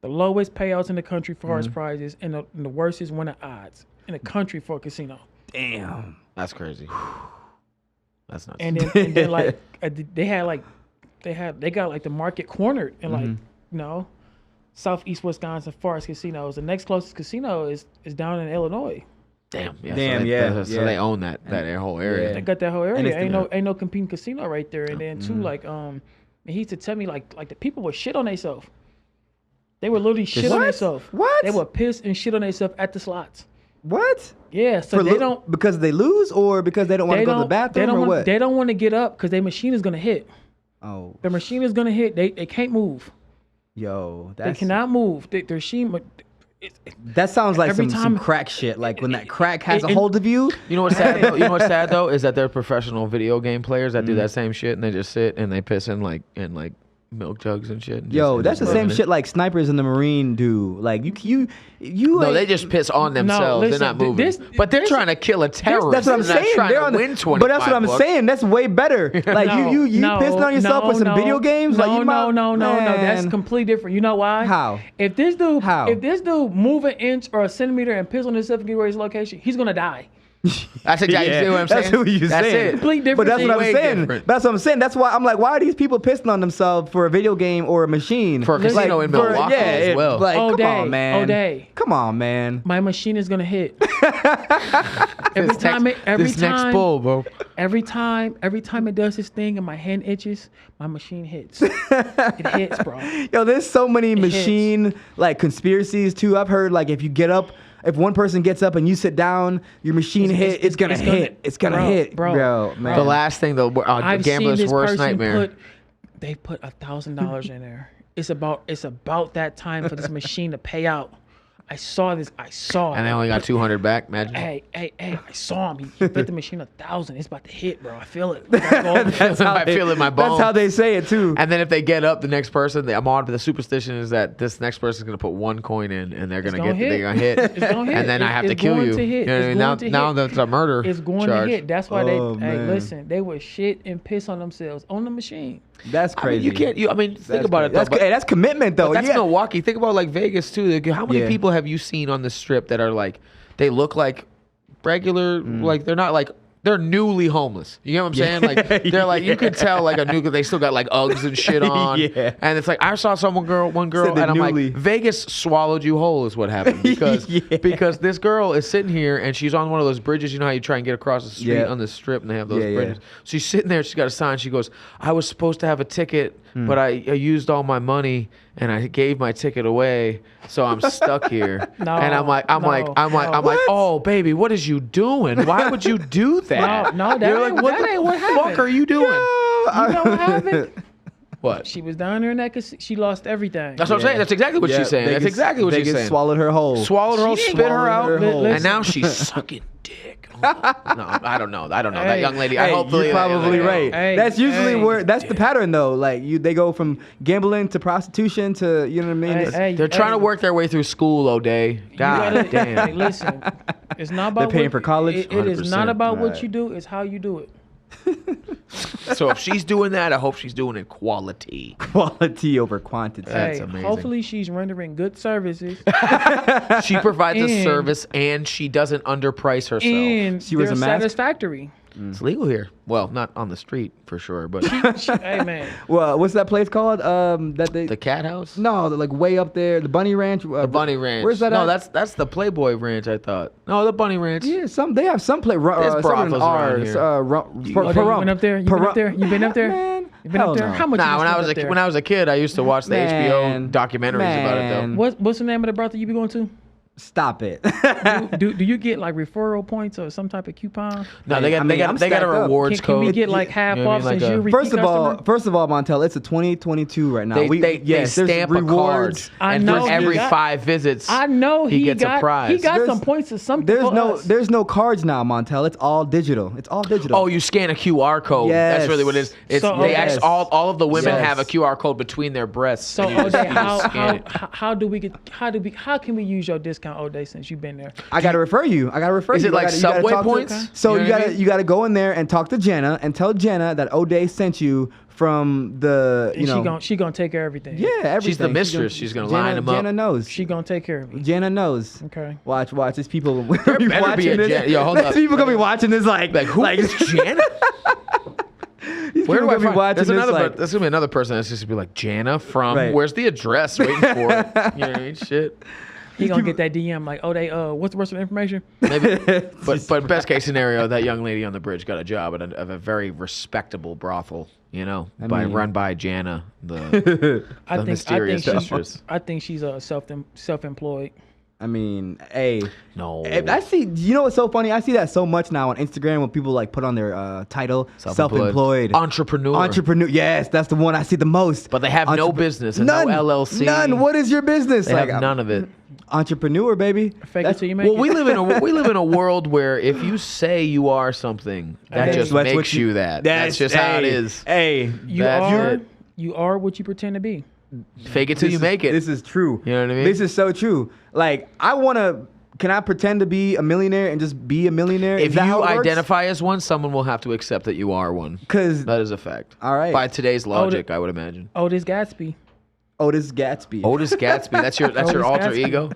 payouts in the country for horse prizes, and the worst is winning odds in the country for a casino. Damn. That's crazy. That's nuts. And then like they got like the market cornered in like southeast Wisconsin Forest casinos. The next closest casino is down in Illinois. Damn. Yeah, Damn, So they, yeah, So yeah. they own that whole area. Yeah. They got that whole And area. it's Ain't no competing casino right there. And then too like and he used to tell me like the people would shit on themselves. They would literally shit on What? themselves. What? They would piss and shit on themselves at the slots. What? Yeah, so they don't because they lose or because they don't want to go to the bathroom or what? They don't want to get up because their machine is gonna hit. Oh, Their machine is gonna hit. They can't move. yo, They that's cannot move. Their machine. That sounds like Every some time- crack shit. Like when that crack has a it- hold of you. You know what's sad though? You know what's sad though is that they're professional video game players that do that same shit and they just sit and they piss in like milk jugs and shit. And Yo, just, that's the same shit like snipers in the Marine do. Like you. No, ain't- they just piss on themselves. listen, they're not moving. this- but they're this- trying to kill a terrorist. That's what I'm They're not saying. trying They're to on the, win 25 but that's what I'm bucks. saying. That's way better. Like you pissing on yourself with some video games. No, like you no. That's man. completely different. You know why? How? If this dude, How? if this dude move an inch or a centimeter and piss on himself and get away his location, he's gonna die. That's exactly Yeah, what I'm saying. that's what you're That's saying. it. Complete different But that's thing. what I'm Way saying. different. That's what I'm saying. That's why I'm like, why are these people pissing on themselves for a video game or a machine? For a casino in Milwaukee as well. Like, All come day, on, man. all day. Come on, man. My machine is gonna hit. every time, This next bull, bro. every time it does this thing and my hand itches, my machine hits. It hits, bro. Yo, there's so many hits. machine like conspiracies too. I've heard like if you get up, if one person gets up and you sit down, your machine it's gonna hit. It's gonna bro, hit, bro. man. The last thing, though, I've gambler's seen this worst person nightmare. They put $1,000 in there. It's about that time for this machine to pay out. I saw this. And they only got 200 back. Imagine. Hey! I saw him. He bet the machine $1,000. It's about to hit, bro. I feel it. I gotta go over there. I feel it in my bones. That's how they say it too. And then if they get up, the next person, I'm on. The superstition is that this next person is gonna put one coin in, and they're gonna hit. They're gonna hit. It's gonna hit. And then I have to It's kill going you. to hit. You know what I It's mean? going to Now hit. that's a murder. It's going charge. to hit. That's why Oh, hey, man. listen, they would shit and piss on themselves on the machine. That's I mean, crazy. you can't. I mean, think about it. Though, That's commitment though. But that's Yeah. Milwaukee. Think about like Vegas too. Like, how many Yeah. people have you seen on the strip that are like, they look like regular, like they're not like. They're newly homeless. You know what I'm saying? Like they're like you could tell like a new. They still got like Uggs and shit on. Yeah. And it's like I saw one girl, Said they're and I'm newly. like Vegas swallowed you whole is what happened because Yeah. because this girl is sitting here and she's on one of those bridges. You know how you try and get across the street Yeah. on the strip and they have those Yeah, yeah. bridges. She's sitting there. She's got a sign. She goes, "I was supposed to have a ticket, but I used all my money and I gave my ticket away, so I'm stuck here." No, and I'm like, no. oh baby, what is you doing? Why would you do that? No, that You're ain't- like, what that the ain't what fuck happened. are you doing? You know what happened? What? She was down there in that casino. She lost everything. That's what I'm saying. That's exactly what Yeah, she's saying. That's Vegas- exactly what she's Vegas saying. swallowed her whole. Swallowed her whole, She spit didn't her out, swallow her whole. and now she's sucking dick. No, I don't know. That Hey. young lady. Hey, hopefully you're probably like, right. Hey, that's usually hey. where that's the pattern though. Like they go from gambling to prostitution to you know what I mean. It's- They're trying to work their way through school, O'Day. God Hey, damn. listen, it's not about paying what- for college? It is not 100%. about what Right. you do. It's how you do it. So if she's doing that, I hope she's doing it quality. Quality over quantity. That's Hey, amazing. hopefully she's rendering good services She provides a And- service and she doesn't underprice herself. and She wears they're a mask? satisfactory. It's legal here. Well, not on the street for sure, but Hey man, Well, what's that place called? That they the cat house. no, they're like way up there, the Bunny Ranch. The Bunny Ranch. Where's that No, at? that's the Playboy Ranch. I thought. No, the Bunny Ranch. Yeah, they have some place. There's brothels around here. oh, you been up there? You been up there? You been up there? Man, You been hell up there? no. How much? Nah, you when I spent was up there? when I was a kid, I used to watch the Man, HBO documentaries about it man. though. What's the name of the brothel you be going to? Stop it. Do you get like referral points or some type of coupon? No, they got I mean, I'm they got a stacked up. rewards Can we code. get like half You know what I off mean? Like since a- you repeat First of all, Montel, it's a 2022 right now. They there's stamp a card, rewards. I and know for he every got- 5 visits, I know he gets got a prize. he got There's- some points or something. There's no cards now, Montel. It's all digital. It's all digital. Oh, you scan a QR code. Yes. That's really what it is. It's So, they yes. actually, all of the women Yes. have a QR code between their breasts. So and you just- O'Day, you just scan it. how can we use your discount O'Day since you've been there? I gotta refer you. Is it like Subway points? So You know you what I gotta mean? you gotta go in there and talk to Jenna and tell Jenna that O'Day sent you from the And she gonna take care of everything. yeah everything. She's the mistress. She's gonna line them up. Jenna knows. She gonna take care of me. Jenna knows. Okay. Watch. These people. better be a watching this. Jen- Yo, hold These up. people gonna be watching this like Who is Jana? These Where people do I gonna be find? watching There's this another. like. There's gonna be another person that's just gonna be like Jana from. Right. Where's the address? Waiting for it. You know what I mean? Shit. He gonna get that DM like, what's the rest of the information? Maybe. but best case scenario, that young lady on the bridge got a job at a very respectable brothel. You know, run by Jana, the mysterious mistress. I think she's self-employed. I mean, hey. No. I see. You know what's so funny? I see that so much now on Instagram when people like put on their title, self-employed, entrepreneur. Yes, that's the one I see the most. But they have no business and none, no LLC. None. What is your business? They have none of it. Entrepreneur, baby. Fake it till you make it. Well, we live in a world where if you say you are something, that just makes you that. That's just how it is. Hey, you are what you pretend to be. Fake it till you make it. This is true. You know what I mean? This is so true. Like, can I pretend to be a millionaire and just be a millionaire? If you identify as one, someone will have to accept that you are one. Because that is a fact. All right. By today's logic, I would imagine. Otis Gatsby. Otis Gatsby. Otis Gatsby. That's your alter ego.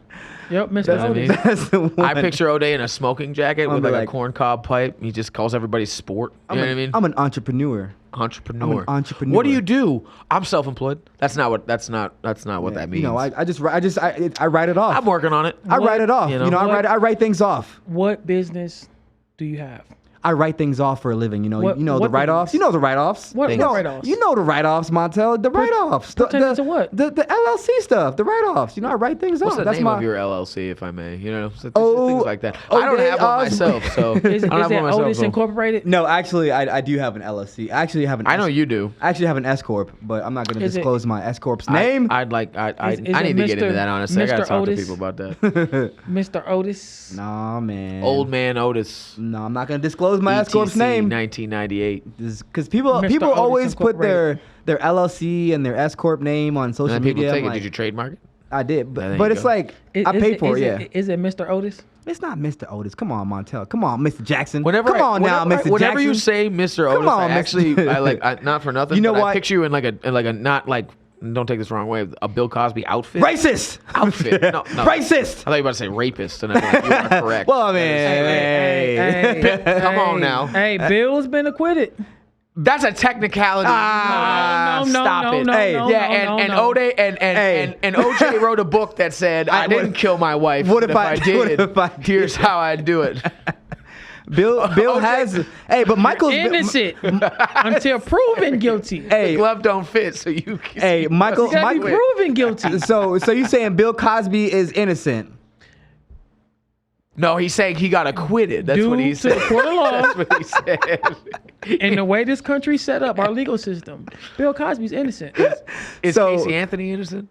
Yep, Mr. Otis. That's the one. I picture O'Day in a smoking jacket with like a corncob pipe. He just calls everybody sport. You know what I mean? I'm an entrepreneur. Entrepreneur. I'm an entrepreneur. What do you do? I'm self-employed. That's not what that means. You know, I just write it off. I'm working on it. I write it off. You know, I write things off. What business do you have? I write things off for a living. You know, the write-offs. You know the write-offs. What write-offs? You know the write-offs, Montel. The write-offs. Pertaining to what? The LLC stuff. The write-offs. You know, I write things off. What's the name of your LLC, if I may? You know, things like that. I don't have one myself, so is it Otis Incorporated? No, actually, I do have an LLC. I actually have an. I know you do. I actually have an S corp, but I'm not going to disclose my S corp's name. I need to get into that. Honestly, I got to talk to people about that. Mr. Otis. Nah, man. Old man Otis. No, I'm not going to disclose my S corp's name. 1998. Because people always put their LLC and their S corp name on social media. People take it. Did you trademark it? I did, but it's like I paid for it. Yeah. Is it Mr. Otis? It's not Mr. Otis. Come on, Montel. Come on, Mr. Jackson. Whenever you say Mr. Otis, on, I not for nothing. You know what? I picture you in like a not like. Don't take this the wrong way. A Bill Cosby outfit. Racist. Outfit. No. Racist. I thought you were about to say rapist, and I'm like, you are correct. Well, I mean, hey. Come on now. Hey, Bill's been acquitted. That's a technicality. No, stop it. And O'Day and OJ wrote a book that said I didn't kill my wife. What if I did? Here's how I do it. Bill has. Hey, but Michael's innocent until proven guilty. Hey, the glove don't fit, so you. Hey, Michael. Be proven guilty. So you saying Bill Cosby is innocent? No, he's saying he got acquitted. That's what he said. To the court of law. That's what he said. And the way this country's set up, our legal system, Bill Cosby's innocent. Is Casey Anthony innocent?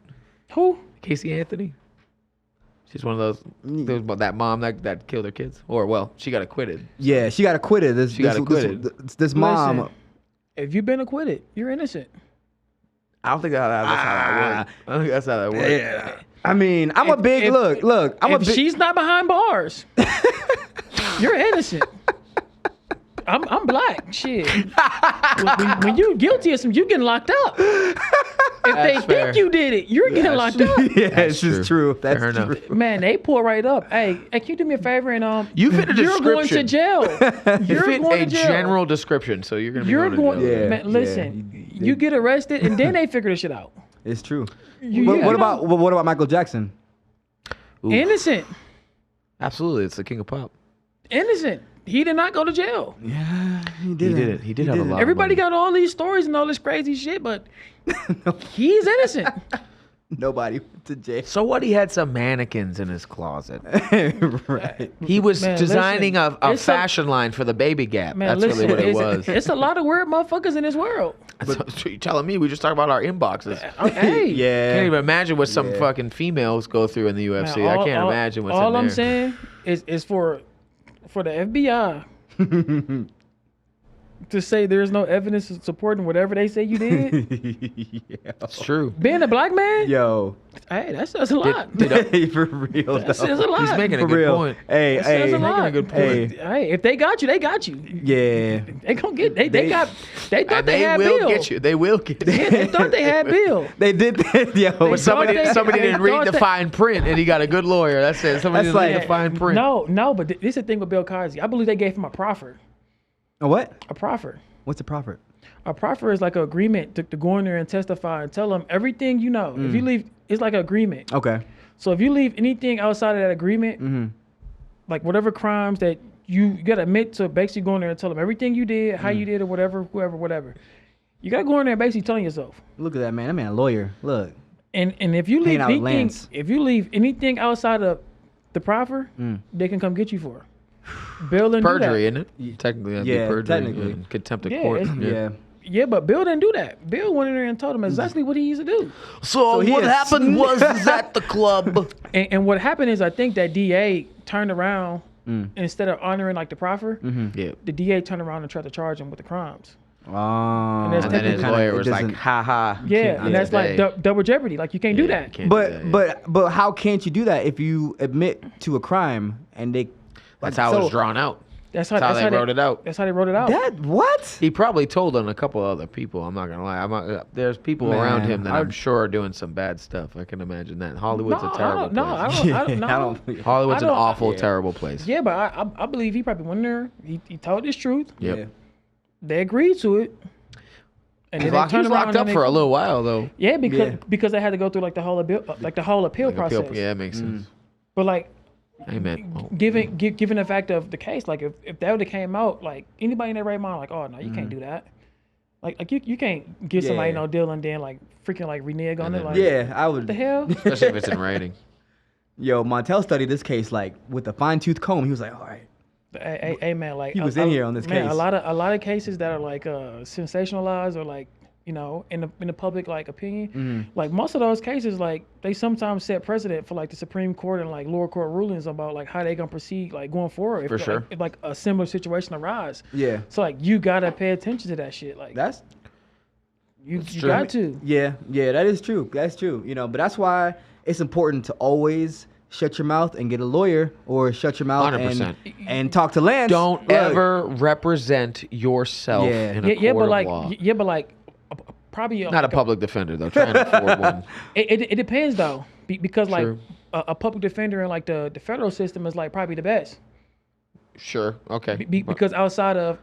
Who? Casey Anthony. She's one of those that mom that killed her kids. Or, well, she got acquitted. Yeah, she got acquitted. This mom. Listen, if you've been acquitted, you're innocent. I don't think that's how that works. I don't think that's how that works. Yeah. I mean, I'm a big look. She's not behind bars, you're innocent. I'm black. Shit. when you're guilty of something, you getting locked up. If they think you did it, you're getting locked up. Yeah, this is true. That's Fair true. enough. Man, they pull right up. Hey, can you do me a favor and you fit a you're going to description. jail. You You're fit going a to jail. general description, so you're gonna be going to jail. Yeah. Man, listen, you get arrested and then they figure this shit out. It's true. What about Michael Jackson? Oof. Innocent. Absolutely, it's the king of pop. Innocent. He did not go to jail. Yeah, he did it. He did have a lot. Everybody got all these stories and all this crazy shit, but he's innocent. Nobody went to jail. So what? He had some mannequins in his closet. Right. He was designing listen, a fashion line for the Baby Gap. Man, That's really what it was. It's a lot of weird motherfuckers in this world. So you're telling me we just talk about our inboxes? Hey, Yeah. Can't even imagine what some fucking females go through in the UFC. Man, I can't imagine what's in there. All I'm saying is for the FBI to say there's no evidence supporting whatever they say you did. Yeah. It's true. Being a black man, Yo. Hey, that says a lot. For real. That says a lot. He's making a For good real. point. Hey, That says a lot. making a good point. Hey, if they got you, they got you. Yeah. They gonna get. They thought And they had will Bill. get you. They will get you. Yeah, they thought they had Bill. They did that, yo. But somebody thought they didn't read the thought fine print, and he got a good lawyer. That's it. Somebody That's didn't read like- the fine print. No, but this is the thing with Bill Cosby. I believe they gave him a proffer. A what? A proffer. What's a profit? A proffer is like an agreement to go in there and testify and tell them everything you know. If you leave, it's like an agreement. Okay. So if you leave anything outside of that agreement, like whatever crimes that you got to admit to, basically go in there and tell them everything you did, how you did it, whatever, whoever, whatever. You got to go in there and basically telling yourself. Look at that man. That man a lawyer. Look. And if you leave Hanging out with anything, Lance. if you leave anything outside of the proffer, they can come get you for Bill didn't Perjury, do that. isn't it? Technically, that'd Yeah, be perjury. technically. And contempt of Yeah, court. Yeah. Yeah, but Bill didn't do that. Bill went in there and told him exactly what he used to do. So he what is- happened was at the club. And what happened is I think that DA turned around instead of honoring like the proffer, Yeah. the DA turned around and tried to charge him with the crimes. Oh, And that's And then his technically- lawyer it was like, doesn't- "Ha ha." you Yeah, can't and that's like today." double jeopardy. Like you can't do Yeah, that. you can't do that, yeah. but how can't you do that if you admit to a crime and they? That's how it was drawn out. That's That's how they wrote it out. That's how they wrote it out. That what? He probably told on a couple other people. I'm not gonna lie. There's people Man, around him that I- I'm sure are doing some bad stuff. I can imagine that. Hollywood's a terrible place. I don't know. Hollywood's I an don't- awful, terrible place. Yeah, but I believe he probably went there. He told his truth. Yep. Yeah. They agreed to it. And He then they was turned around locked up and they- for a little while though. Yeah, because Yeah. because they had to go through like the whole appeal, Like, process. yeah, it makes sense. But like, Hey man, well, given the fact of the case, like if that would have came out, like anybody in their right mind, like, oh no, you can't do that. Like you can't give somebody Yeah. no deal and then like freaking like renege on And it. then- Like, Yeah, I what would. the hell? especially if it's in writing. Yo, Montel studied this case like with a fine tooth comb. He was like, all right. Hey man, like He was in here on this man, case. A lot of cases that are like sensationalized or like in the public like opinion, like most of those cases like they sometimes set precedent for like the Supreme Court and like lower court rulings about like how they gonna proceed like going forward. For sure. If like a similar situation arise. Yeah. So like you gotta pay attention to that shit. Like That's you true. got to. yeah, that is true. That's true. But that's why it's important to always shut your mouth and get a lawyer, or shut your mouth 100%. and talk to Lance. Don't Look, ever represent yourself Yeah. in a Yeah, court but of law. like probably Not a public defender though. Trying to afford one. It depends though, because like True. a public defender in like the federal system is like probably the best. Sure. Okay. Because outside of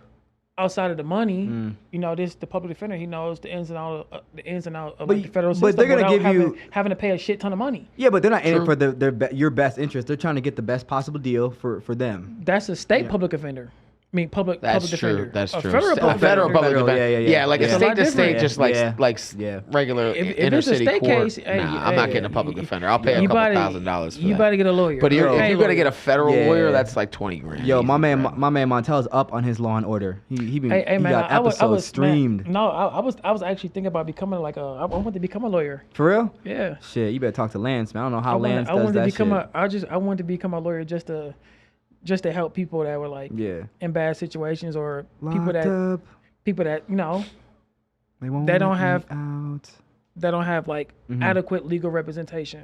the money, the public defender, he knows the ins and outs of But like, the federal but system. they're gonna without give you- having to pay a shit ton of money. Yeah, but they're not in True. it for your best interest. They're trying to get the best possible deal for them. That's a state public offender. I mean, public That's public true. defender. That's A true. federal A public federal defender. public Federal, defender. yeah. Like It's a a state lot to state, different. just like Yeah. like Yeah. regular If inner it's a city state court. case, hey, nah, I'm not hey, getting a public defender. I'll pay a you couple better- $1,000s for You that. better get a lawyer. But if Pay you're a gonna lawyer. get a federal Yeah. lawyer, that's like 20 grand. Yo, my easy, man, right? my man Montel is up on his Law and Order. He Hey, man, got I episodes was streamed. Man, no, I was actually thinking about becoming like I wanted to become a lawyer. For real? Yeah. Shit, you better talk to Lance, man. I don't know how Lance I wanted does to that become shit. I wanted to become a lawyer just to help people that were like Yeah. in bad situations or Locked up, people that they won't they don't let me have- out. that don't have like Mm-hmm. adequate legal representation.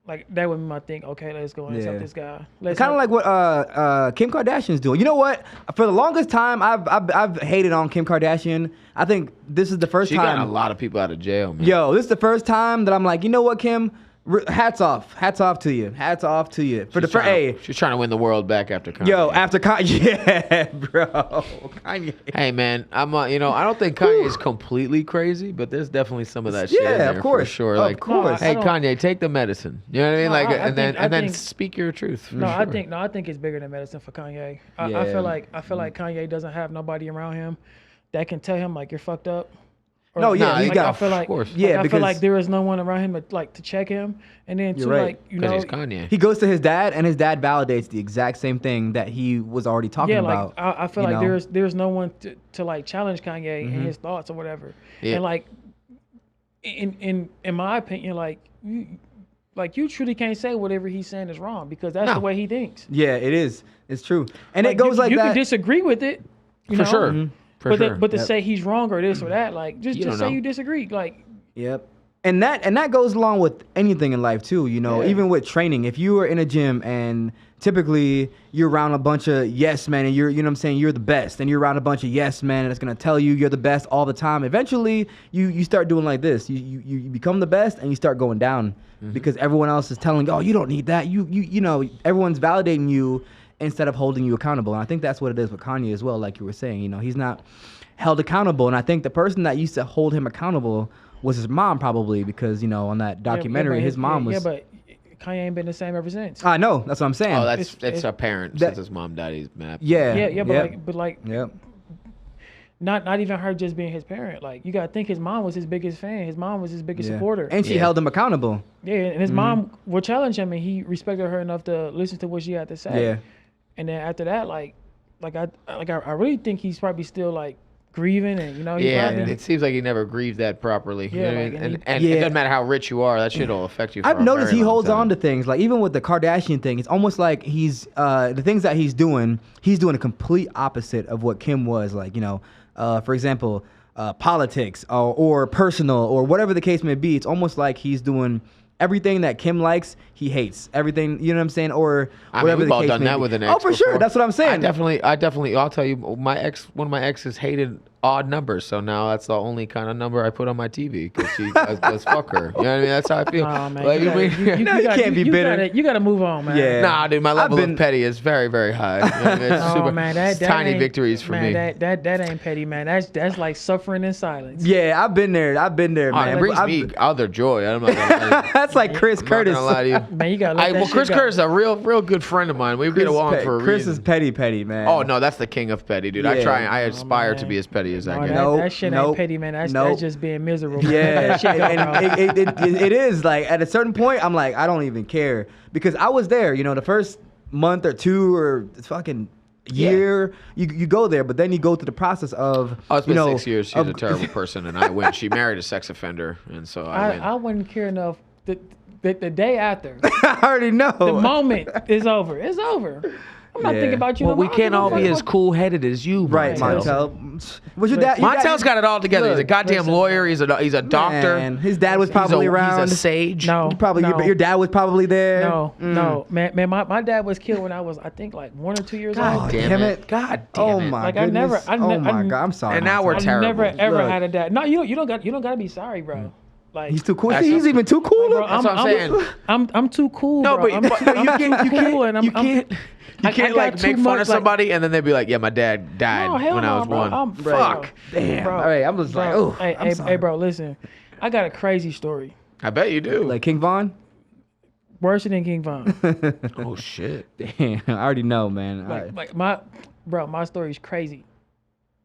Like that would be my thing. Okay, let's go and Yeah. help this guy. Let's Kind of help- like what Kim Kardashian's doing. You know what? For the longest time, I've hated on Kim Kardashian. I think this is the first She got a time. lot of people out of jail, man. Yo, this is the first time that I'm like, you know what, Kim? Hats off to you. Hats off to you. For She's the trying to- she's trying to win the world back after Kanye. yo, after Kanye, yeah, bro, Kanye. Hey man, I don't think Kanye's completely crazy, but there's definitely some of that shit in Yeah, there of course, for sure. of Like, course. hey I don't- Kanye, take the medicine. You know what I mean? No, Like, I and then think- I think- speak your truth. for No, sure. I think it's bigger than medicine for Kanye. I Yeah. feel like Kanye doesn't have nobody around him that can tell him like you're fucked up. Or, No, yeah, like, he got- I feel like, of course. Yeah, I feel because- like there is no one around him to check him, and then You're too, right. like Because he's Kanye. He goes to his dad, and his dad validates the exact same thing that he was already talking yeah, about. like I feel you like know? there's no one to like challenge Kanye and his thoughts or whatever. Yeah. And like in my opinion, like you truly can't say whatever he's saying is wrong because that's No. the way he thinks. Yeah, it is. It's true, and it goes you, like you that. can disagree with it, you For know? sure. For but sure. but to Yep. say he's wrong or this or that, like just You don't say know. you disagree, like Yep. And that goes along with anything in life too, you know, Yeah. even with training. If you are in a gym and typically you're around a bunch of yes men and you know what I'm saying, you're the best, and you're around a bunch of yes men and it's gonna tell you you're the best all the time. Eventually you start doing like this. You become the best and you start going down because everyone else is telling you, oh, you don't need that. You know, everyone's validating you instead of holding you accountable. And I think that's what it is with Kanye as well, like you were saying. You know, he's not held accountable. And I think the person that used to hold him accountable was his mom, probably, because, you know, on that documentary, but his mom was. Yeah, but Kanye ain't been the same ever since. I know, that's what I'm saying. Oh, that's it's- apparent that- since his mom died. He's mad. yeah. yeah, but yep. like Yep. Not even her just being his parent. Like, you gotta think his mom was his biggest fan. His mom was his biggest supporter. And she held him accountable. Yeah, and his mom would challenge him, and he respected her enough to listen to what she had to say. Yeah. And then after that, I really think he's probably still like grieving, and he probably, it seems like he never grieved that properly. You know what I mean? And Yeah. it doesn't matter how rich you are, that shit'll affect you. For I've a noticed very he long holds time. on to things. Like even with the Kardashian thing, it's almost like he's the things that he's doing a complete opposite of what Kim was. Like, for example, politics or personal or whatever the case may be. It's almost like he's doing everything that Kim likes, he hates. Everything, you know what I'm saying? Or whatever we've the all case done may that be. with an ex. Oh, for sure. before. That's what I'm saying. I definitely. I'll tell you, one of my exes hated odd numbers, so now that's the only kind of number I put on my TV because she does fuck her. You know what I mean? That's how I feel. Oh, man, Like, you can't be bitter. You gotta move on, man. Yeah. Nah, dude, my level of petty is very, very high. You know what I mean? It's Oh super, man, it's that tiny ain't- victories for me. That ain't petty, man. That's like suffering in silence. Yeah, I've been there, Oh, man. it brings me other joy. I'm not gonna lie to you. That's like Chris I'm Curtis. not gonna lie to you. Man, you gotta let that Well, shit Chris go. Curtis is a real good friend of mine. We get along for a Chris reason. is petty, man. Oh no, that's the king of petty, dude. Yeah. I aspire to man. be as petty as I No, can. No. that shit Nope, ain't petty, man. That's nope. just being miserable. Man. Yeah, Let that shit go, and bro. it is like at a certain point, I'm like, I don't even care because I was there. The first month or two or fucking year, you go there, but then you go through the process of. Oh, it's been 6 years. She's of- a terrible person, and I win. She married a sex offender, and so I win. I wouldn't care enough. The day after, I already know. the moment is over. It's over. I'm not Yeah. thinking about you. Well, no we more. can't I all don't be give a as fuck. cool-headed as you, Right, Montel. Montel. Was your dad? Montel's got it all together. He's a Look, goddamn listen, lawyer. He's a doctor. Man, his dad was probably around. He's a sage. No, Probably no. your dad was probably there. No, man. My dad was killed when I was, I think, like 1 or 2 years God old. damn it. God damn Oh it. my Like, I never- goodness. I Oh ne- my I- god, I'm sorry. And now we're Montel. I terrible. never ever Look. had a dad. No, you don't gotta be sorry, bro. Like He's too cool. That's- He's even too cool. Bro, That's what I'm saying. I'm too cool. No, bro. but you can't. You I can't got like too make fun much, of like- somebody and then they'd be like, "Yeah, my dad died No, hell when I no, was bro. one." Fuck. Damn. Bro, All right, I'm just like, oh. Hey, bro, listen. I got a crazy story. I bet you do. Like King Von. Worse than King Von. Oh shit. Damn, I already know, man. like my story's crazy.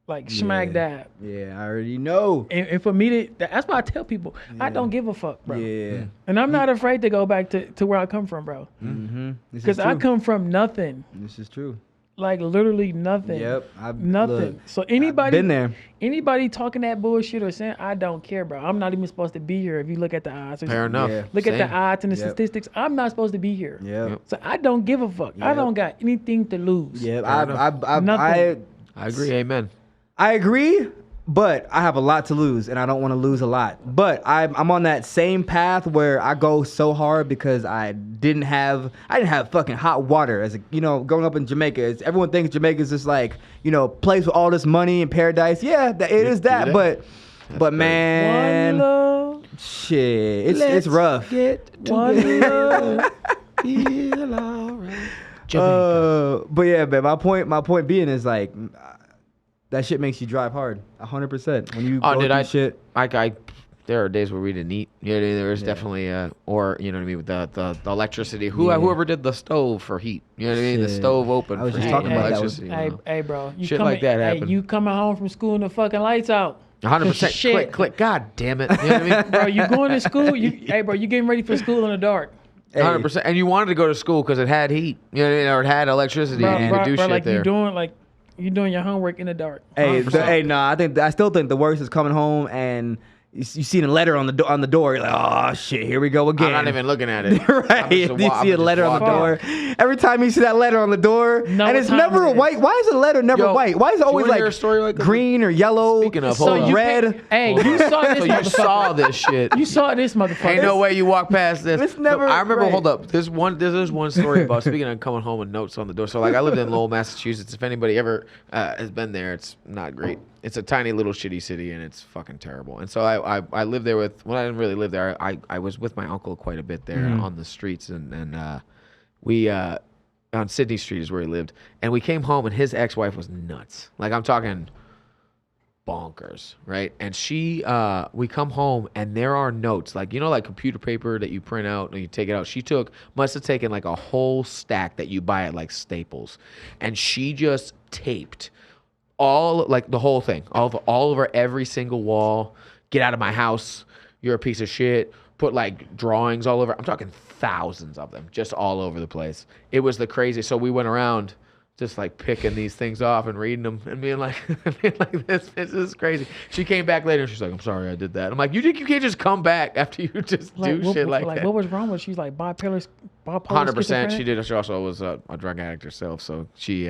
Like smack dab. Yeah, I already know. And for me that's why I tell people I don't give a fuck, bro. Yeah. And I'm not afraid to go back to where I come from, bro. Mm-hmm. Because I come from nothing. This is true. Like literally nothing. Yep. Nothing. Look, So anybody been there. Anybody talking that bullshit or saying I don't care, bro. I'm not even supposed to be here if you look at the odds. Fair enough. Yeah. Look at Same. the odds and the Yep. statistics. I'm not supposed to be here. Yep. So I don't give a fuck. I Yep. don't got anything to lose. Yep. Nothing. I agree. Amen. I agree, but I have a lot to lose, and I don't want to lose a lot. But I'm on that same path where I go so hard because I didn't have fucking hot water as growing up in Jamaica. Everyone thinks Jamaica is just like place with all this money and paradise. Yeah, it is that. that. But man, One love, shit, it's rough. one love. Feel alright. But yeah, man, my point being is like. That shit makes you drive hard, 100%. When you go through shit. There are days where we didn't eat. There's definitely, or you know what I mean, with the electricity. Whoever did the stove for heat. You know what I mean? The Shit. stove open. I was for just heat talking and about that electricity. Hey, bro. You Shit coming, like that hey, happened. you coming home from school and the fucking lights out. 100%. Shit. Click. God damn it. You know what I mean? Bro, you going to school? Hey, bro, you getting ready for school in the dark. 100%. And you wanted to go to school because it had heat. You know what I mean? Or it had electricity Bro, and you could do shit like there. you doing your homework in the dark. I still think the worst is coming home and you see the letter on the door. You're like, oh shit, here we go again. I'm not even looking at it. Right, you see a letter on the door. Every time you see that letter on the door, Know and what it's time never it is. white. Why is the letter never Yo, white? Why is it do you always wanna hear like a story like this? green or yellow Speaking of, or hold on. red? Hey, you saw this So you motherfucker. saw this shit. You saw this motherfucker. Ain't no way you walk past this. It's never I remember. right. Hold up. There's one story about speaking of coming home with notes on the door. So like I lived in Lowell, Massachusetts. If anybody ever has been there, it's not great. It's a tiny little shitty city and it's fucking terrible. And so I lived there with. Well, I didn't really live there. I was with my uncle quite a bit there on the streets and we on Sydney Street is where he lived. And we came home and his ex-wife was nuts. Like I'm talking bonkers, right? And we come home and there are notes, like like computer paper that you print out and you take it out. She must have taken like a whole stack that you buy at like Staples, and she just taped all like the whole thing, all over every single wall. Get out of my house. You're a piece of shit. Put like drawings all over. I'm talking thousands of them, just all over the place. It was the craziest. So we went around just like picking these things off and reading them and being like, this is crazy. She came back later and she's like, I'm sorry I did that. I'm like, you think you can't just come back after you just do shit like that? What was wrong with her? She's like bipolar 100%. She did. She also was a drug addict herself. So she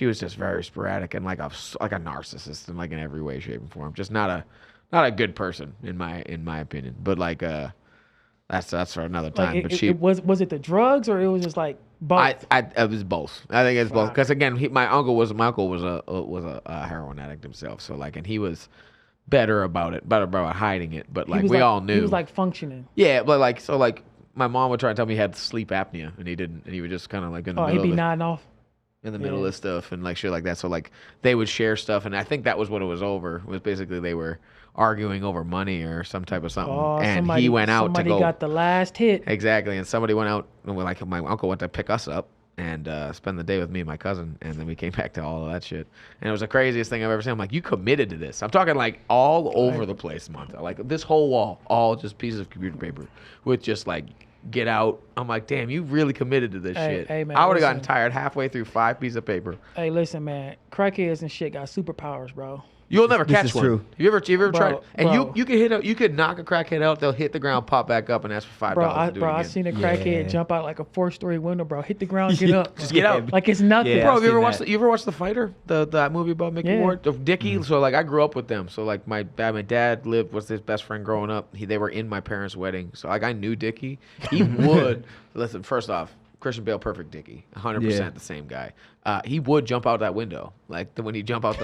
was just very sporadic and like a narcissist in like in every way, shape, and form. Just not a good person in my opinion. But like that's for another time. Like was it the drugs or it was just like both? It was both. I think it's both. Because again, my uncle was a heroin addict himself. So like, and he was better about hiding it. But like we all knew he was like functioning. Yeah, but like so like my mom would try and tell me he had sleep apnea and he didn't, and he would just kind of like in the middle he'd be nodding off in the middle of stuff and like shit like that. So like they would share stuff, and I think that was what it was over. Was basically they were arguing over money or some type of something, and he went out to go. Somebody got the last hit. Exactly, and somebody went out, and like my uncle went to pick us up and spend the day with me and my cousin, and then we came back to all of that shit. And it was the craziest thing I've ever seen. I'm like, you committed to this. I'm talking like all over the place, Montel. Like this whole wall, all just pieces of computer paper with just like get out. I'm like, damn, you really committed to this shit. Hey, man, I would have gotten tired halfway through 5 pieces of paper. Hey, listen, man, crackheads and shit got superpowers, bro. You'll never catch is one. true. You ever tried? And bro. you could knock a crackhead out. They'll hit the ground, pop back up, and ask for $5 to do it again. I seen a crackhead jump out like a 4-story window, bro. Hit the ground, get up, just get out. like it's nothing. Yeah, Bro, I've you ever seen watched The Fighter? That movie about Mickey Ward, of Dickie. So like I grew up with them. So like my dad was his best friend growing up. They were in my parents' wedding. So like I knew Dickie. He would listen. First off, Christian Bale, perfect Dickie, 100% the same guy. He would jump out that window, like when he jump out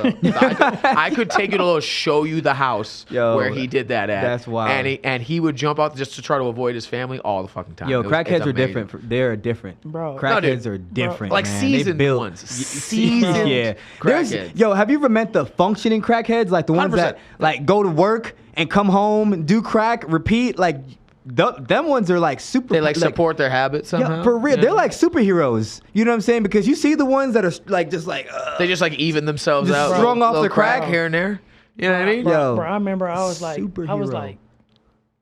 I could take you to show you the house where he did that at. That's wild. And he would jump out just to try to avoid his family all the fucking time. Crackheads are different. They're different, bro. Crackheads are different, like man. seasoned ones. Seasoned crackheads. Have you ever met the functioning crackheads, like the ones 100%. that like go to work and come home, do crack, repeat, like. Them ones are like super. They like support their habits somehow. Yeah, for real. They're like superheroes. You know what I'm saying? Because you see the ones that are like just like they just like even themselves just out, strung off the crack here and there. You know what I mean? Bro, I remember I was like Superhero.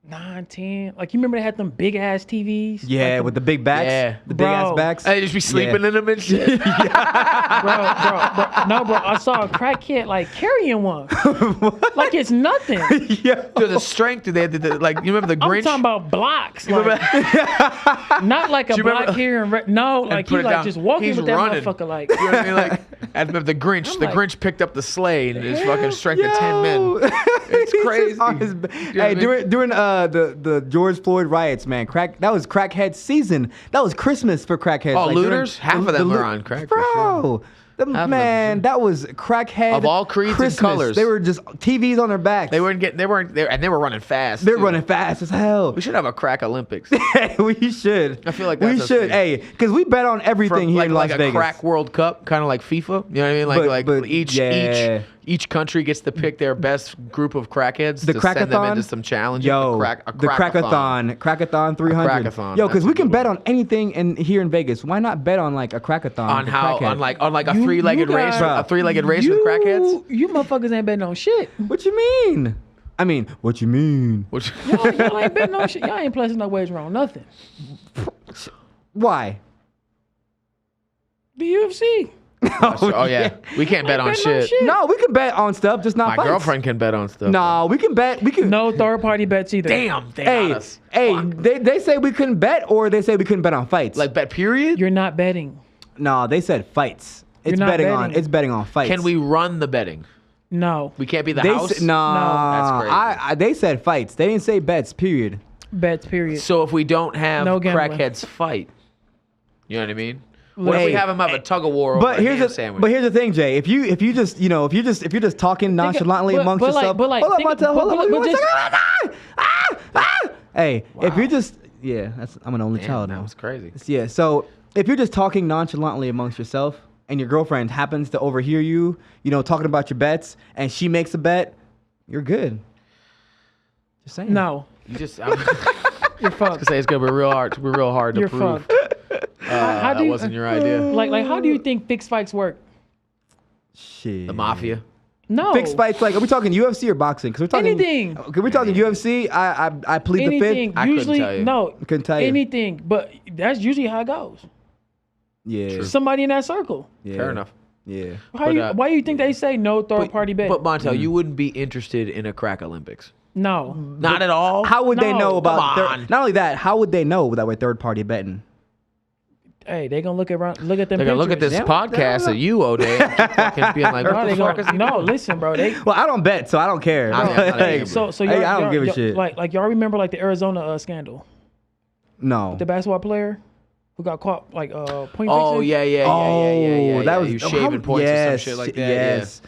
9, 10. Like you remember they had them big ass TVs? yeah, like with the big backs, Yeah. the big ass Bro. backs. They just be sleeping in them and shit. bro. No, bro. I saw a crackhead like carrying one. Like it's nothing. Yeah. To the strength they had like you remember the I'm Grinch? talking about blocks. You remember- Like, not like a Do you remember- block here and no, like put he it like down. just walking He's with that running. motherfucker like. You know what I mean? Like, I remember the Grinch. I'm The like, Grinch picked up the sleigh and his fucking strength of 10 men. It's He's crazy. on his You know what I Hey, mean? during the George Floyd riots, man, that was crackhead season. That was Christmas for crackheads. Oh, Like, looters? during Half of them the are on crack, for bro. sure. Man, that was crackhead Of all creeds and Christmas. colors. They were just TVs on their backs. They weren't, and they were running fast. They're too. running fast as hell. We should have a crack Olympics. We should. I feel like we that's a should. thing. Hey, because we bet on everything here like, in Las like Vegas. a crack World Cup, kind of like FIFA. You know what I mean? Like But each country gets to pick their best group of crackheads The to send them crackathon? into some challenges. Yo, the crackathon 300. crackathon, Yo, because that's we a can good bet one. on anything here in Vegas. Why not bet on like a crackathon? on with a how crackhead? on like a You- three-legged you race, guys- a three-legged race with crackheads. You motherfuckers ain't betting on shit. What you mean? I mean, what you mean? Which, Y'all ain't betting on shit. Y'all ain't placing no wager on nothing. Why? The UFC. oh yeah, we can't bet on betting on shit. shit. No, we can bet on stuff, just not My fights. girlfriend can bet on stuff. No, we can bet. We can. No third party bets either. Damn, they Hey, got us. hey, Fuck. they say we couldn't bet, or they say we couldn't bet on fights. Like bet period. You're not betting. no, they said fights. It's You're not betting on. betting. It's betting on fights. Can we run the betting? No. We can't be the They house. nah, That's crazy. they said fights. They didn't say bets. Period. Bets, period. So if we don't have No gambling. crackheads fight, you know what I mean? What if we Hey, have them have a tug of war over But a here's ham the sandwich? but here's the thing, Jay. If you just if you're just talking nonchalantly amongst yourself. but like, hold think- on, Montel. Hold but- on. but one just- second. Hey, if you're just I'm an only Damn, child that now. was crazy. Yeah, so if you're just talking nonchalantly amongst yourself and your girlfriend happens to overhear you, talking about your bets, and she makes a bet, you're good. Just saying. No. You just I was You're gonna fucked. say it's gonna be real hard. Real hard to You're prove. fucked. How That do you- wasn't your idea. Like how do you think fixed fights work? Shit. The mafia. No. Fixed fights, like, are we talking UFC or boxing? Because we're talking Anything. Okay, we're talking UFC. I plead Anything. the fifth. I couldn't Usually, tell you. no. Couldn't tell you. Anything. But that's usually how it goes. Yeah. Somebody in that circle. Yeah. Fair enough. Yeah. Why you think they say no third party bet? But Montel, you wouldn't be interested in a crack Olympics. No. Not at all. How would they No, know about? come on. Not only that, how would they know that we're third party betting? Hey, they gonna look them. They're gonna look at this Yeah, podcast of you, O'Day, and keep fucking being like, No, what they the fuck is gonna, he no, doing? listen, bro. They Well, I don't bet, so I don't care. I'm not a gamer. so Hey, y'all, I don't give a y'all- shit. Like y'all remember like the Arizona scandal, No. the basketball player who got caught like point Oh fixing? yeah. that was you shaving points or some shit like that. Yes.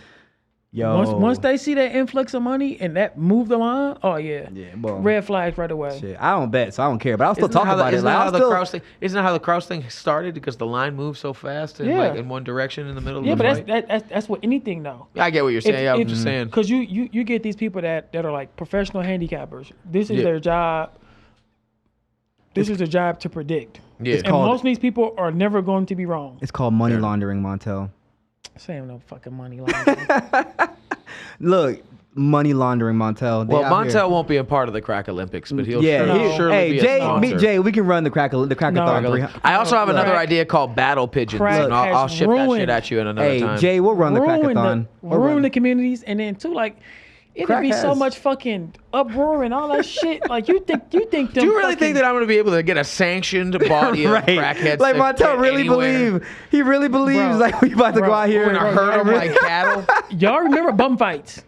Yo. Once they see that influx of money and that move the line, oh yeah, well, red flags right away. shit. I don't bet, so I don't care. But I'll still Isn't that talk how about it. isn't Like, that how I'll the still. Kraus thing? Isn't that how the Kraus thing started? Because the line moved so fast and Yeah. like in one direction in the middle Yeah, of the but fight. that's what anything though. Yeah, I get what you're saying. I'm just saying. Because you get these people that are like professional handicappers. This is Yeah. their job. This is their job to predict. Yeah. And called- most of these people are never going to be wrong. It's called money laundering, Montel. Saying no fucking money laundering. Look, money laundering, Montel. They Well, out here. Montel won't be a part of the Crack Olympics, but he'll Yeah, surely, he- surely hey, be a Jay, sponsor. meet Jay. We can run the crackathon. No. 300. I also have another Crack- idea called Battle Pigeons, Crack and I'll has ship that shit ruined- at you in another Hey, time. Jay, we'll run the ruin crackathon. We'll ruin run- the communities, and then too like it'd Crack be so has- much fucking uproar and all that shit. Like you think them Do you really fucking- think that I'm going to be able to get a sanctioned body right. of crackheads? Like to Montel get really anywhere? believe. He really believes Bro. like we about to Bro. go out here We're going to and hurt them like cattle? y'all remember bum fights?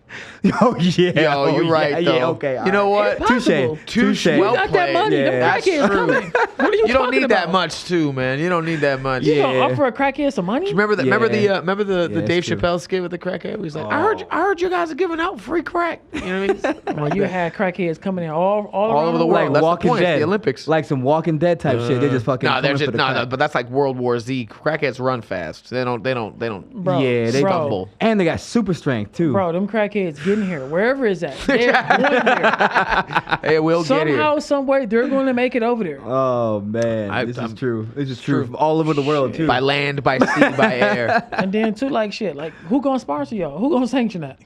Oh yeah. Yo, oh, you're right, Yeah, though. okay. You know what? It's possible. Touche. Well You got that played. money. Them Yeah. That's crackheads true. coming. What are you You don't talking need that about? much, too, man. You don't need that much. You Yeah. gonna offer a crackhead some money? Remember the Yeah. remember the Yeah, Dave it's true. Chappelle skit with the crackhead? He's like, Oh. I heard you guys are giving out free crack. You know what I mean? Well, you had crackheads coming in all over the world. Like That's the Walking point. It's Dead. the Olympics. Like some Walking Dead type shit. They just fucking. No, they're coming just for the no, crack. but that's like World War Z. Crackheads run fast. They don't. Bro, Yeah, they bro, stumble. And they got super strength too. Bro, them crackheads getting here, wherever it's at. They're going there. Hey, we'll get Somehow, here. some way, they're going to make it over there. Oh man, this is I'm- true. This is true. All over the world too. By land, by sea, by air. And then too, like shit, like who gonna sponsor y'all? Who gonna sanction that?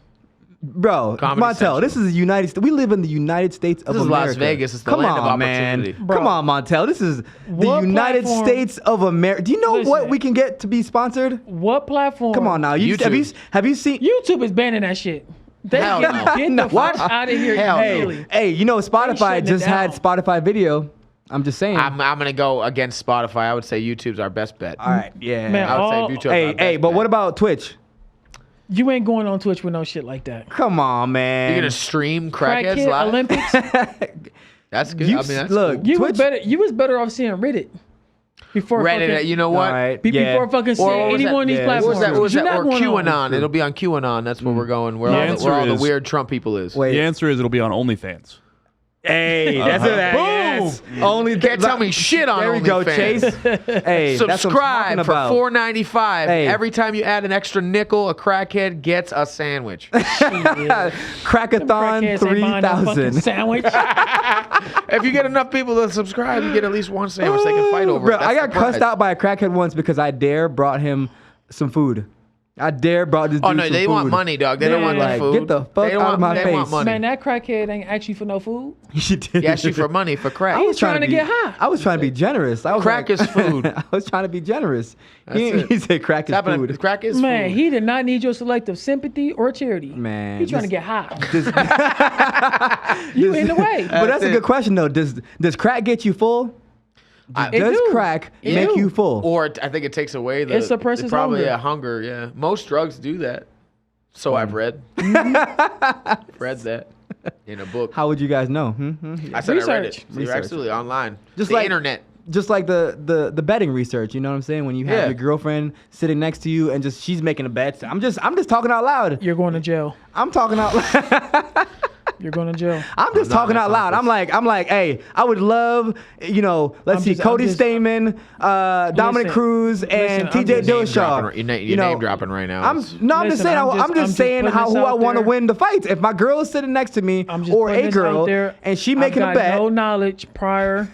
Bro, Comedy Montel, Central. this is the United States. We live in the United States of This is America. Las Vegas. It's the Come land of on, man. opportunity. Bro. Come on, Montel. This is the What United platform- States of America. Do you know what Listen. we can get to be sponsored? What platform? Come on now. YouTube. Have you seen? YouTube is banning that shit. They Hell get, no. get No. the fuck out of here Hell no. immediately. Hey, you know Spotify shutting it just had down. Spotify video. I'm just saying. I'm gonna go against Spotify. I would say YouTube's our best bet. All right. Yeah. Man, I would all- say YouTube's our best But bet. what about Twitch? You ain't going on Twitch with no shit like that. Come on, man. You're gonna stream crackheads Crackhead live? Olympics. That's good. You I mean, that's look, cool. You was better off seeing Reddit before Reddit. fucking, You know what? All right. before fucking Or seeing what was any that? one of these Yeah. platforms. What was You're that? not Or going on. QAnon. It'll be on QAnon. That's where we're going. Where, The all the, answer where all the is- weird Trump people is. Wait. The answer is it'll be on OnlyFans. Hey, that's it. Yes. Only Can't tell me shit on There we go, OnlyFans. Chase. Hey, that's what I'm Subscribe talking for about. $4.95. Hey. Every time you add an extra nickel, a crackhead gets a sandwich. Crackathon Crackheads ain't buying no fucking 3000. sandwich. If you get enough people to subscribe, you get at least one sandwich. They can fight over Bro, it. That's I got the prize. cussed out by a crackhead once because I brought him some food. I brought this Oh dude no, some they want food. money, dog. They don't Man, want the like, food. get the fuck They don't out of want- my they want face. money. Man, that crackhead ain't ask you for no food. She did. He asked you for money for crack. I was trying to be- get high. I was trying to be generous. I was Crack like- is food. I was trying to be generous. He That's it. said crack is It's happening. food. Crack is Man, food. he did not need your selective sympathy or charity. Man, he trying to this- get high. This- You in the way. but that's a it. good question though. Does crack get you full? It Does do. crack It make do. you full? Or I think it takes away the. It suppresses probably hunger. hunger. Yeah, most drugs do that. So I've read. Read that in a book. How would you guys know? I said I read Research. it. So you're Research. absolutely online. Just the like- internet. Just like the betting research, you know what I'm saying? When you have Yeah. your girlfriend sitting next to you and just she's making a bet. I'm just talking out loud. You're going to jail. I'm talking out loud. You're going to jail. I'm just I'm not talking an out loud. I'm like, hey, I would love, let's I'm see, just- Cody I'm just- Stamen, Dominic Listen, Cruz, and listen, I'm TJ just name Dillashaw. You're You know, name dropping right now. I'm It's- just Listen, saying. I'm I'm just just saying putting how this who I out want to there. win the fights. If my girl is sitting next to me, I'm just or putting a this out girl, there. and she making I've a got bet, no knowledge prior,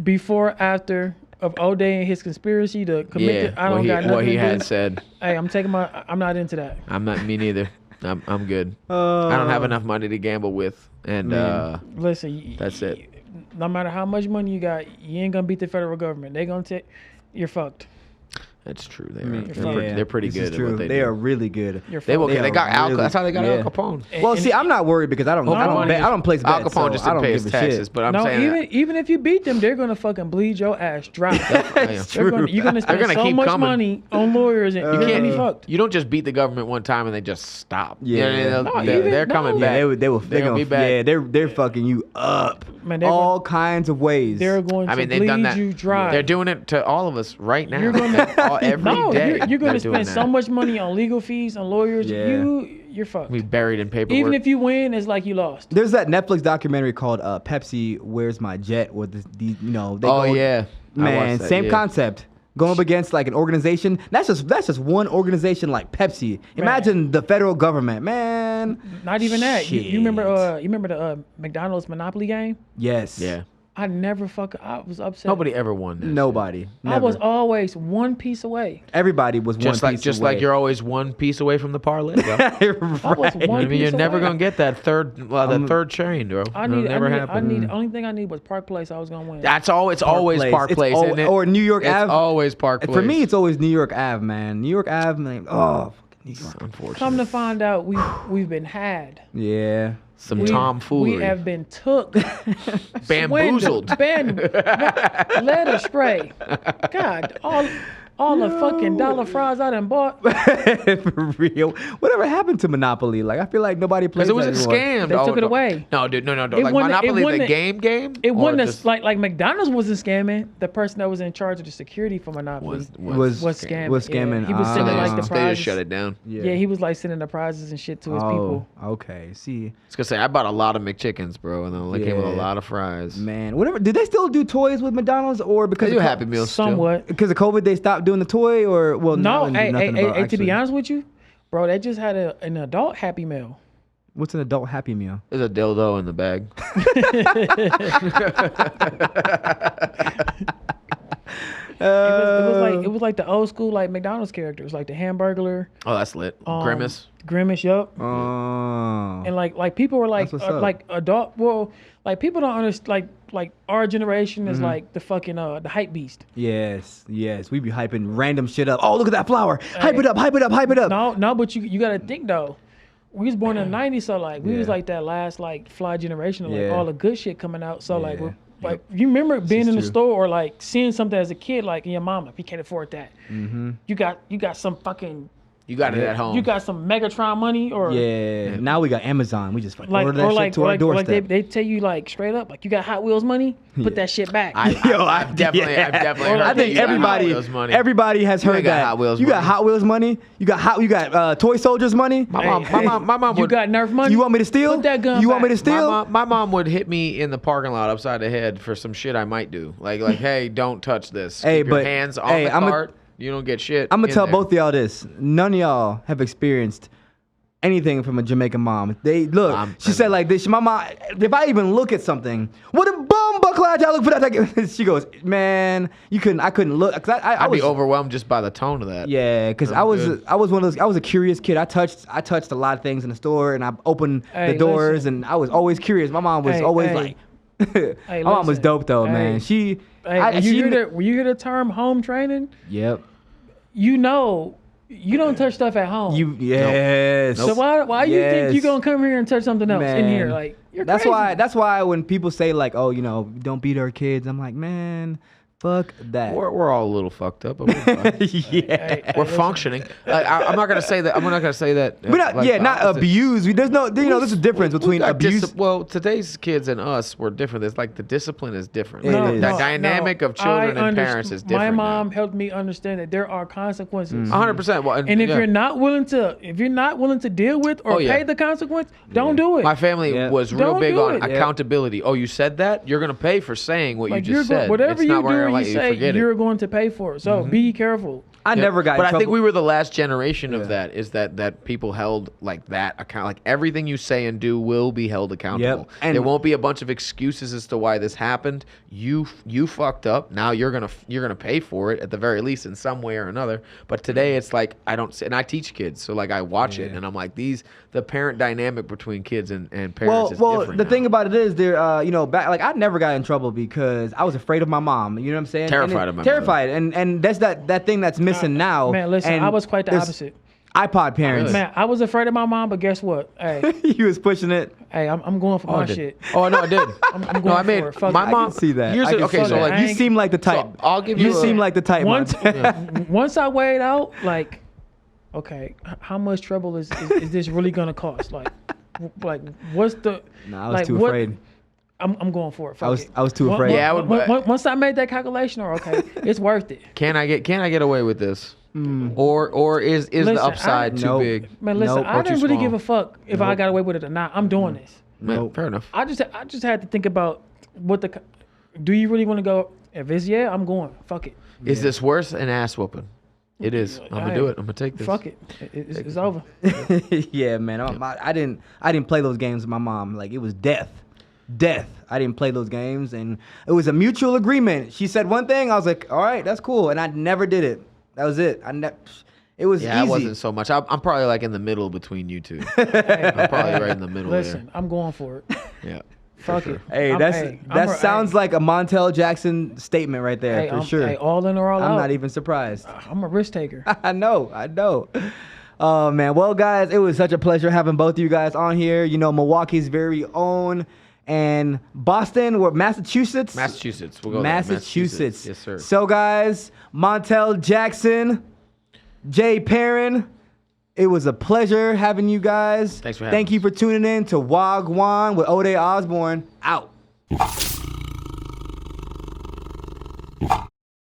before, after O'Day and his conspiracy to commit. I don't got nothing what he to had do. said. Hey, I'm not into that. Me neither. I'm good. I don't have enough money to gamble with, and Listen, that's it. No matter how much money you got, you ain't gonna beat the federal government. They gonna take. You're fucked. That's true. They're pretty this is good at true. what they They do. are really good. You're They will. fucked. They got Al. really- That's how they got yeah. Al Capone. Well, And- see, I'm not worried because I don't place bets. Al Capone so just I didn't don't pay give his a shit. taxes, but I'm No, saying even if you beat them, they're gonna fucking bleed your ass dry. It's You're true. gonna spend gonna so keep much coming. money on lawyers, and you're gonna be fucked. you don't just beat the government one time and they just stop. Yeah. They're coming Yeah, back. they will. They're gonna gonna be back. Yeah, they're fucking you up. Man, they're all kinds of ways. They're going to they've bleed done that. you dry. They're doing it to all of us right now. You're gonna every day. You're gonna they're doing spend so that. much money on legal fees, on lawyers. Yeah. You're fucked. We buried in paperwork. Even if you win, it's like you lost. There's that Netflix documentary called Pepsi, Where's My Jet? Where they oh go, yeah, I man, watched that, same yeah. concept. Going up against like an organization. That's just one organization like Pepsi. Imagine the federal government, man. Not even that. You Shit. remember the McDonald's Monopoly game? Yes. Yeah. I was upset. Nobody ever won that. Nobody. Never. I was always one piece away. Everybody was Just one like piece just away. like you're always one piece away from the parlay. Bro. I was Right. one I mean, you're piece never away. gonna get that third chain, bro. Only thing I need was Park Place. I was gonna win. It's always Park It's Place, isn't it? or New York It's Ave. always Park Place. For me, it's always New York Ave, man. New York Ave, man. Oh, fucking New York. unfortunate. Come to find out, we've been had. Yeah. Some tomfoolery. We have been took, Bamboozled. led astray. God, all the fucking dollar fries I done bought. For real. Whatever happened to Monopoly? Like, I feel like nobody plays Because it was a that anymore. scam. They Oh, took it no. away. No, dude, no. It Like wasn't- Monopoly, it the game. It Or wasn't just like McDonald's wasn't scamming. The person that was in charge of the security for Monopoly was scamming. was scamming. Yeah, he was So sending they like the just, they just prizes. shut it down. Yeah, he was like sending the prizes and shit to his people. Okay. See, I was gonna say I bought a lot of McChickens, bro, and then they came with a Yeah. lot of fries. man, whatever. Did they still do toys with McDonald's, or because They do of Happy Meals still. Somewhat. because of COVID they stopped doing the toy, or well, No, I didn't do nothing about hey, to actually. be honest with you, bro, they just had an adult Happy Meal. What's an adult Happy Meal? There's a dildo in the bag. It was like the old school like McDonald's characters, like the Hamburglar, Oh, that's lit. Grimace. Grimace, yup. Oh. And like people were like That's what's up. like adult. Well, like people don't understand. Like our generation Mm-hmm. is like the fucking the hype beast. Yes. We be hyping random shit up. Oh, look at that flower. Hype it up. No, but you gotta think though. We was born in the '90s, so like we was Yeah. like that last like fly generation of like Yeah. all the good shit coming out. So like Yeah. we're like you remember being is in the true. store or like seeing something as a kid like in your mama, if you can't afford that, you got some fucking You got it at home. you got some Megatron money or Yeah. Now we got Amazon. We just fucking like order that or shit like to our like doorstep. they tell you like straight up like you got Hot Wheels money, put that shit back. I've definitely heard I that think you got Hot Wheels money. everybody has You heard ain't got that. Hot Wheels you got money. Hot Wheels money. You got Toy Soldiers money. My mom you would. got Nerf money. You want me to steal? Put that gun You want me back. to steal? My mom would hit me in the parking lot upside the head for some shit I might do. Like hey, don't touch this. Hey, Keep your but- hands on hey, the I'ma- cart. You don't get shit. I'm gonna in tell there. both of y'all this. None of y'all have experienced anything from a Jamaican mom. They look. She said like this. My mom. If I even look at something, what a bum buckler y'all look for that. Like, she goes, man, you couldn't. I couldn't look. Cause I I'd was be overwhelmed just by the tone of that. Yeah, because I was good. one of those. I was a curious kid. I touched a lot of things in the store, and I opened Hey, the doors, listen. and I was always curious. My mom was Hey, always hey. like. My mom was listen. dope though, Hey. man. She. Hey, when you hear the term home training, Yep. you know you don't touch stuff at home. Yes. So why you think you Yes. gonna come here and touch something else in here? Man. Like you're That's crazy. why when people say like, oh, don't beat our kids, I'm like, man, fuck that. We're all a little fucked up, but we're fine. Yeah. We're functioning. Like, I'm not gonna say that. I'm not gonna say that. We're not, like, yeah, the not opposite. abuse. There's no, there's a difference We between got abuse. well, today's kids and us were different. It's like the discipline is different. It Like, is. the dynamic of children and parents is different. My mom helped me understand that there are consequences. 100%. Well, And if yeah. you're not willing to deal with or Oh, yeah. pay the consequence, don't do it. My family Yeah. was real Don't big do on it. Yeah. accountability. Oh, you said that? You're gonna pay for saying what like you just said. whatever It's you not do where or I you let you say, forget you're it. going to pay for it. So be careful. I never got in But I think trouble. we were the last generation of that. Is that people held like that account? Like everything you say and do will be held accountable. And there won't be a bunch of excuses as to why this happened. You fucked up. Now you're gonna pay for it at the very least in some way or another. But today it's like and I teach kids, so like I watch it and I'm like the parent dynamic between kids and parents is different. The thing about it is, back like I never got in trouble because I was afraid of my mom. You know what I'm saying? Terrified of my terrified, and that's that thing that's missing now. Man, listen, and I was quite the there's opposite. iPod parents. Man, I was afraid of my mom, but guess what? Hey, You was pushing it. hey, I'm going for my shit. Oh no, I did. I'm going for it. Fuck my it. mom. I can see that. Here's I can okay, see so that. like You seem like the type. So I'll give You you. seem like the type. Once, Montel. once I weighed out, like, okay, how much trouble is this really gonna cost? Like what's the? Nah, I was like, too what- afraid. I'm going for it. Fuck it. I was too afraid. Yeah, I would- Once I made that calculation, okay, it's worth it. Can I get away with this? Or is Listen, the upside too Nope. big? Man, listen, Nope. I Or too didn't really small. give a fuck if I got away with it or not. I'm doing this. Man, Nope. fair enough. I just had to think about do you really want to go? If it's I'm going. Fuck it. Is this worse an ass whooping? It is. I'm gonna do it. I'm gonna take this. Fuck it. It's over. Yeah, man. I didn't play those games with my mom. Like it was death. I didn't play those games, and it was a mutual agreement. She said one thing, I was like, all right, that's cool, and I never did it. That was it. It was Yeah, easy. I wasn't so much. I'm probably like in the middle between you two. I'm probably right in the middle Listen, I'm going for it. there. Yeah. Fuck it. Hey, I'm- that I'm- sounds like a Montel Jackson statement right there, hey, for I'm- sure. Hey, all in or all out. I'm not even surprised. I'm a risk taker. I know. Oh man. Well, guys, it was such a pleasure having both of you guys on here. You know, Milwaukee's very own, and Boston, or Massachusetts. Massachusetts. We'll go there. Massachusetts. Yes, sir. So, guys, Montel Jackson, Jay Perrin, it was a pleasure having you guys. Thanks for having Thank you for tuning in to WahGwaah with Ode Osborne. Out.